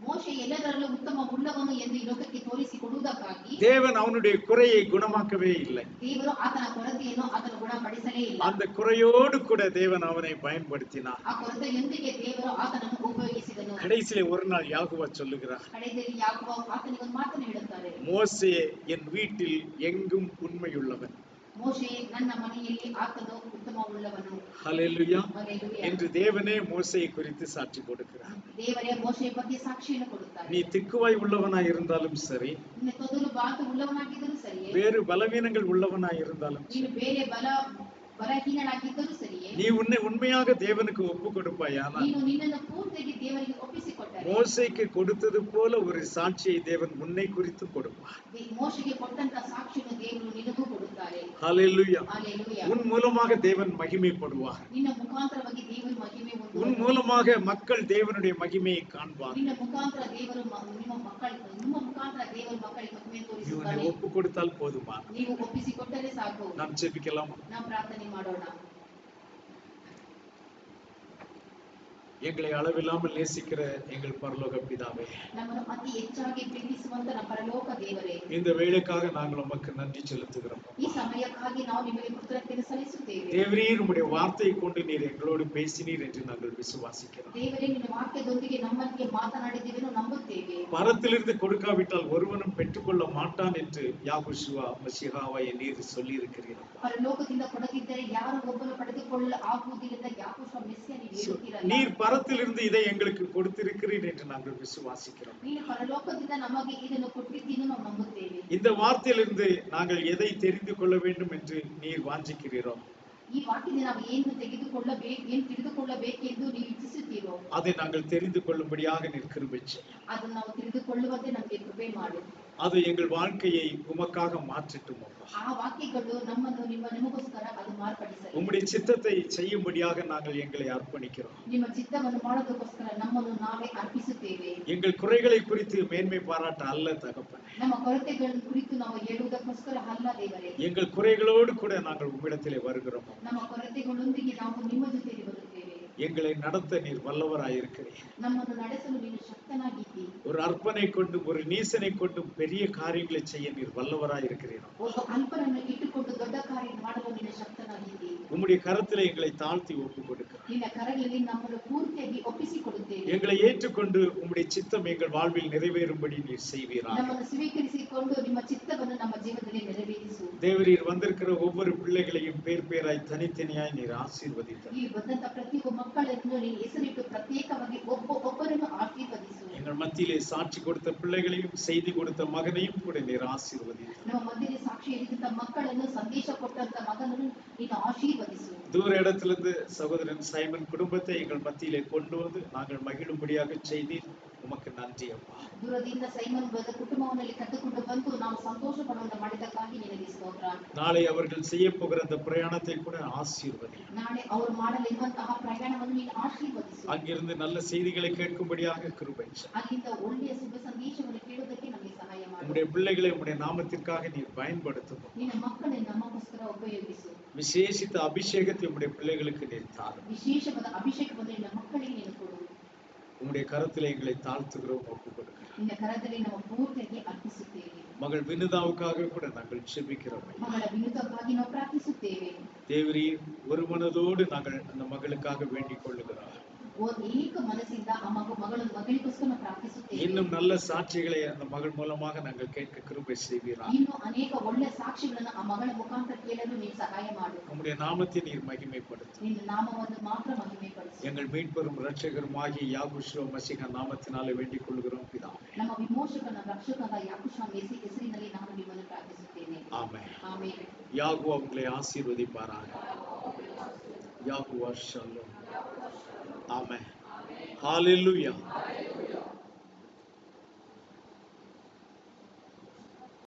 ಮೋಶೆ ಎಲ್ಲದರಲ್ಲೂ ಉತ್ತಮ ಉಳ್ಳವನು ಎಂದು ಈ ಲೋಕಕ್ಕೆ ತೋರಿಸಿಕೊಡುವುದಕ್ಕಾಗಿ தேவன் அவனுடைய குறையை குணமாக்கவே இல்லை. ದೇವರು ಆತನ ಕೊರತೆಯನ್ನು ಆತನು ಗುಣಪಡಿಸಲೇ ಇಲ್ಲ. அந்த குறையோடு கூட தேவன் அவனை பயன்படுத்தினார். ಆ ಕೊರತೆಯೊಂದಿಗೆ ದೇವರು ಆತನನ್ನು ಉಪಯೋಗಿಸಿದನು. கடைசியிலே ஒரு நாள் யாகுவா சொல்லுகிறார், ಕಡೆಯಲ್ಲಿ ಯಾಕೋ ಆತನಿಗೆ ಒಂದು ಮಾತನ್ನು ಹೇಳುತ್ತಾರೆ, மோசே என் வீட்டில் எங்கும் உண்மையுள்ளவன். ಮೋಶೆ ನನ್ನ ಮನೆಯಲ್ಲಿ ಆತನು ಉತ್ತಮ ಉಳ್ಳವನು. ஹல்லேலூயா. ಹಲ್ಲೆಲೂಯಾ. என்று தேவனே மோசேயை குறித்து சாட்சி கொடுக்கிறார். ದೇವರೇ ಮೋಶೆಯ ಬಗ್ಗೆ ಸಾಕ್ಷಿಯನ್ನು ಕೊಡುತ್ತಾರೆ. நீ திக்குவாய் உள்ளவனாய் இருந்தாலும் சரி, ನೀನು ತೊದಲು ಬಾತು ಉಳ್ಳವನಾಗಿದ್ದರೂ ಸರಿಯೇ, வேறு பலவீனங்கள் உள்ளவனாய் இருந்தாலும் சரி, ನೀನು ಬೇರೆ ಬಲಹೀನನಾಗಿದ್ದರೂ ಸರಿಯೇ, நீ உன்னை உண்மையாக தேவனுக்கு ஒப்பு கொடுப்பாயானால் ನೀನು ನಿನ್ನನ್ನು ಪೂರ್ತಿಯಾಗಿ ದೇವರಿಗೆ ಒಪ್ಪಿಸಿಕೊಟ್ಟರೆ மோசேக்கு கொடுத்தது போல ஒரு சாட்சியை தேவன் உன்னை குறித்து கொடுப்பார். ಮೋಶೆಗೆ ಕೊಟ್ಟಂತ ಸಾಕ್ಷಿಯನ್ನು ದೇವರು ನಿನಗೂ ಕೊಡುತ್ತಾರೆ. ஹல்லேலூயா. ಹಲ್ಲೆಲೂಯಾ. உன் மூலமாக தேவன் மகிமைப்படுவார். ನಿನ್ನ ಮುಖಾಂತರವಾಗಿ ದೇವರು ಮಹಿಮೆ உன் ಹೊಂದುವರು. மூலமாக மக்கள் தேவனுடைய மகிமையை காண்பார். ನಿನ್ನ ಮುಖಾಂತರ ದೇವರು ನಿಮ್ಮ ಮುಖಾಂತರ ದೇವರು ಮಕ್ಕಳಿಗೆ ಮಹಿಮೆ இவனை ತೋರಿಸುತ್ತಾರೆ. ஒப்பு கொடுத்தால் போதுமா? ನೀವು ಒಪ್ಪಿಸಿಕೊಟ್ಟರೆ ಸಾಕು. நாம் ஜெபிக்கலாம். ನಾವು ಪ್ರಾರ್ಥನೆ ಮಾಡೋಣ. எங்களை அளவில்லாமல் நேசிக்கிற எங்கள் பரலோக பிதாவே, ನಮ್ಮನ್ನು ಅತಿ ಹೆಚ್ಚಾಗಿ ಪ್ರೀತಿಸುವಂತ ನಮ್ಮ ಪರಲೋಕ ದೇವರೇ, இந்த வேளைக்காக நாங்கள் உமக்கு நன்றி செலுத்துகிறோம். ಈ ಸಮಯಕ್ಕಾಗಿ ನಾವು ನಿಮಗೆ ಕೃತಜ್ಞತೆ ಸಲ್ಲಿಸುತ್ತೇವೆ. தேவரீர் உம்முடைய வார்த்தையை கொண்டு நீர் எங்களோடு பேசினீர் என்று நாங்கள் விசுவாசிக்கிறோம். ದೇವರೇ, ನಿನ್ನ ವಾಕ್ಯದೊಂದಿಗೆ ನಮ್ಮೊಂದಿಗೆ ಮಾತನಾಡಿದ್ದೀವಿ ಎಂದು ನಂಬುತ್ತೇವೆ. பரத்திலிருந்து கொடுக்காவிட்டால் ஒருவனும் பெற்றுக்கொள்ள மாட்டான் என்று யாகுஷுவா மசிஹாவை நீர் சொல்லி இருக்கிறீர். ಪರಲೋಕದಿಂದ ಕೊಡದಿದ್ದರೆ ಯಾರು ಒಬ್ಬನು ಪಡೆದುಕೊಳ್ಳಲು ಆಗುವುದಿಲ್ಲ ಯಾಕೋಶ್ವ ಮೆಸ್ಸಿಯ ನೀವು ಹೇಳುತ್ತೀರಲ್ಲ. நீர் பரத்திலிருந்து இதை எங்களுக்கு கொடுத்திருக்கிறீர் என்று நாங்கள் விசுவாசிக்கிறோம். ನೀನು ಪರಲೋಕದಿಂದ ನಮಗೆ ಇದನ್ನು ಕೊಟ್ಟಿದ್ದೀನು ನಾವು ನಂಬುತ್ತೇವೆ. இந்த வார்த்தையிலிருந்து நாங்கள் எதை தெரிந்து கொள்ள வேண்டும் என்று நீர் வாஞ்சிக்கிறீரோ, ಈ ವಾಕ್ಯದಿಂದ ನಾವು ಏನು ತಿಳಿದುಕೊಳ್ಳಬೇಕೆಂದು ನೀವು ಇಚ್ಛಿಸುತ್ತೀರೋ அதை நாங்கள் தெரிந்து கொள்ளும்படியாக நீர் கிருபை செய்யும். ಅದನ್ನು ನಾವು ತಿಳಿದುಕೊಳ್ಳುವಂತೆ ನಮಗೆ ಕೃಪೆ ಮಾಡು. அது எங்கள் வாழ்க்கையை உமக்காக மாற்றட்டும். ಆ ವಾಕ್ಯಗಳು ನಮ್ಮನ್ನು ನಿಮಗೋಸ್ಕರ ಅದು ಮಾರ್ಪಡಿಸಲಿ. உம்முடைய சித்தத்தை செய்யும்படியாக நாங்கள் எங்களை அர்ப்பணிக்கிறோம். ನಿಮ್ಮ ಚಿತ್ತವನ್ನು ಮಾಡೋದಕ್ಕೋಸ್ಕರ ನಮ್ಮನ್ನು ನಾವೇ ಅರ್ಪಿಸುತ್ತೇವೆ. எங்கள் குறைகளை குறித்து மேன்மை பாராட்ட அல்ல தகப்பனே, ನಮ್ಮ ಕೊರತೆಗಳ ಕುರಿತು ನಾವು ಹೇಳುವುದಕ್ಕೋಸ್ಕರ ಅಲ್ಲ ದೇವರೇ. எங்கள் குறைகளோடு கூட நாங்கள் உம்மிடத்திலே வருகிறோம். ನಮ್ಮ ಕೊರತೆಗಳೊಂದಿಗೆ ನಾವು ನಿಮ್ಮ ಜೊತೆಗೆ ಬರುತ್ತೇವೆ. எங்களை நடத்த நீர் வல்லவராயிருக்கிறீர். ನಮ್ಮನ್ನು ನಡೆಸಲು ನೀನು ಶಕ್ತನಾಗಿದ್ದೀ. ஒரு அற்பனை கொண்டும் ஒரு நீசனை கொண்டும் பெரிய காரியங்களை செய்ய நீர் வல்லவராயிருக்கிறீர். ಒಬ್ಬ ಅಲ್ಪನನ್ನು ಇಟ್ಟುಕೊಂಡು ದೊಡ್ಡ ಕಾರ್ಯ ಮಾಡಲು ನೀನು ಶಕ್ತನಾಗಿದ್ದೀ. உம்முடைய கரத்திலே எங்களை தாழ்த்தி ஒப்பு கொடுக்கிறோம். ನಿನ್ನ ಕರಗಳಲ್ಲಿ ನಮ್ಮನ್ನು ಪೂರ್ತಿಯಾಗಿ ಒಪ್ಪಿಸಿಕೊಡುತ್ತೇವೆ. எங்களை ஏற்றுக்கொண்டு உம்முடைய சித்தம் எங்கள் வாழ்வில் நிறைவேறும்படி நீர் செய்வீராக. ನಮ್ಮನ್ನು ಸ್ವೀಕರಿಸಿಕೊಂಡು ನಿಮ್ಮ ಚಿತ್ತವನ್ನು ನಮ್ಮ ಜೀವನದಲ್ಲಿ ನೆರವೇರಿಸು. தேவரீர் வந்திருக்கிற ஒவ்வொரு பிள்ளைகளையும் பேர் பேராய் தனித்தனியாய் நீர் ஆசீர்வதித்தார். ಈ ಬಂದಂತ ಪ್ರತಿಯೊಬ್ಬ ಮಕ್ಕಳನ್ನು ನೀನು ಹೆಸರಿಟ್ಟು ಪ್ರತ್ಯೇಕವಾಗಿ ಒಬ್ಬೊಬ್ಬರನ್ನು ಆಶೀರ್ವದಿಸು. எங்கள் மத்தியிலே சாட்சி கொடுத்த பிள்ளைகளையும் செய்தி கொடுத்த மகனையும் கூட நீர் ஆசீர்வதித்தார். ನಮ್ಮ ಮಧ್ಯದಲ್ಲಿ ಸಾಕ್ಷಿ ಹೇಳಿದಂತ ಮಕ್ಕಳನ್ನು ಸಂದೇಶ ಕೊಟ್ಟಂತ ಮಗನನ್ನು ನೀನು ಆಶೀರ್ವದಿಸು. தூர இடத்திலிருந்து சகோதரன் சைமன் குடும்பத்தை எங்கள் மத்தியிலே கொண்டு வந்து நாங்கள் மகிழும்படியாக செய்தீர். உமக்கு நன்றி அப்பா. ದೂರದಿಂದ ಸೈಮನ್ ಕುಟುಂಬವನ್ನಲ್ಲಿ ಕರೆದುಕೊಂಡು ಬಂದು ನಾವು ಸಂತೋಷ ಪಡುವಂತ ಮಾಡಿದ್ದಕ್ಕಾಗಿ ನಿನಗೆ ಸ್ತೋತ್ರ. நாளை அவர்கள் செய்ய போகிற அந்த பிரயாணத்தை கூட ஆசீர்வதி. ನಾಳೆ ಅವರು ಮಾಡಲಿರುವಂತಹ ಪ್ರಯಾಣವನ್ನು ನೀನು ಆಶೀರ್ವದಿಸು. அங்கிருந்து நல்ல செய்திகளை கேட்கும்படியாக கிருபை செய். ಅಲ್ಲಿಂದ ಒಳ್ಳೆಯ ಶುಭ ಸಂದೇಶವನ್ನು ಕೇಳುವುದಕ್ಕೆ ನಮಗೆ ಸಹಾಯ ಮಾಡು. உம்முடைய பிள்ளைகளை உம்முடைய நாமத்திற்காக நீர் பயன்படுத்தும். ನಿನ್ನ ಮಕ್ಕಳನ್ನು ನಮಗೋಸ್ಕರ ಉಪಯೋಗಿಸು. விசேஷித்த அபிஷேகத்தை உம்முடைய பிள்ளைகளுக்கு நீர் தாரும். ವಿಶೇಷವಾದ ಅಭಿಷೇಕವನ್ನು ನಿನ್ನ ಮಕ್ಕಳಿಗೆ ನೀನು ಕೊಡು. உம்முடைய கரத்திலே எங்களை தாழ்த்துகிறோம், ஒப்புக் கொடுக்கிறோம். ನಿನ್ನ ಕರದಲ್ಲಿ ನಾವು ಪೂರ್ತಿಯಾಗಿ ಅರ್ಪಿಸುತ್ತೇವೆ. மகள் வினுதாவுக்காக கூட நாங்கள் செபிக்கிறோம். ಮಗಳ ವಿನುತಕ್ಕಾಗಿ ನಾವು ಪ್ರಾರ್ಥಿಸುತ್ತೇವೆ. தேவரீர் ஒரு மனதோடு நாங்கள் அந்த மகளுக்காக வேண்டிக் கொள்ளுகிறோம். ಏಕ ಮನಸ್ಸಿಂದ ಆ ಮಗಳಿಗೋಸ್ಕರ ನಾವು ಪ್ರಾರ್ಥಿಸುತ್ತೇವೆ. இன்னும் நல்ல சாட்சிகளை அந்த மகள் மூலமாக நாங்கள் கேட்க கிருபை செய்வீராக. ಇನ್ನು ಅನೇಕ ಒಳ್ಳೆಯ ಸಾಕ್ಷಿಗಳನ್ನು ಆ ಮಗಳ ಮುಖಾಂತರ ಕೇಳಲು ನೀನು ಸಹಾಯ ಮಾಡು. உம்முடைய நாமத்தை நீர் மகிமைப்படுத்தும். ನಿನ್ನ ನಾಮವನ್ನು ಮಾತ್ರ ಮಹಿಮೆಪಡಿಸು. எங்கள் மீட்பரும் இரட்சகருமாகிய யாகுஷுவ மசீஹ நாமத்தினாலே வேண்டிக் கொள்கிறோம் பிதாவே. ನಮ್ಮ ವಿಮೋಚಕನ ರಕ್ಷಕನಾದ ಯಾಕೋಬನ ಹೆಸರಿನಲ್ಲಿ ನಾನು ನಿಮ್ಮನ್ನು ಪ್ರಾರ್ಥಿಸುತ್ತೇನೆ. ஆமென். ಆಮೆನ್. யாகுவா உங்களை ஆசீர்வதிப்பாராக. யாகுவா ஷல்லோம். ஆமென். ஹalleluya.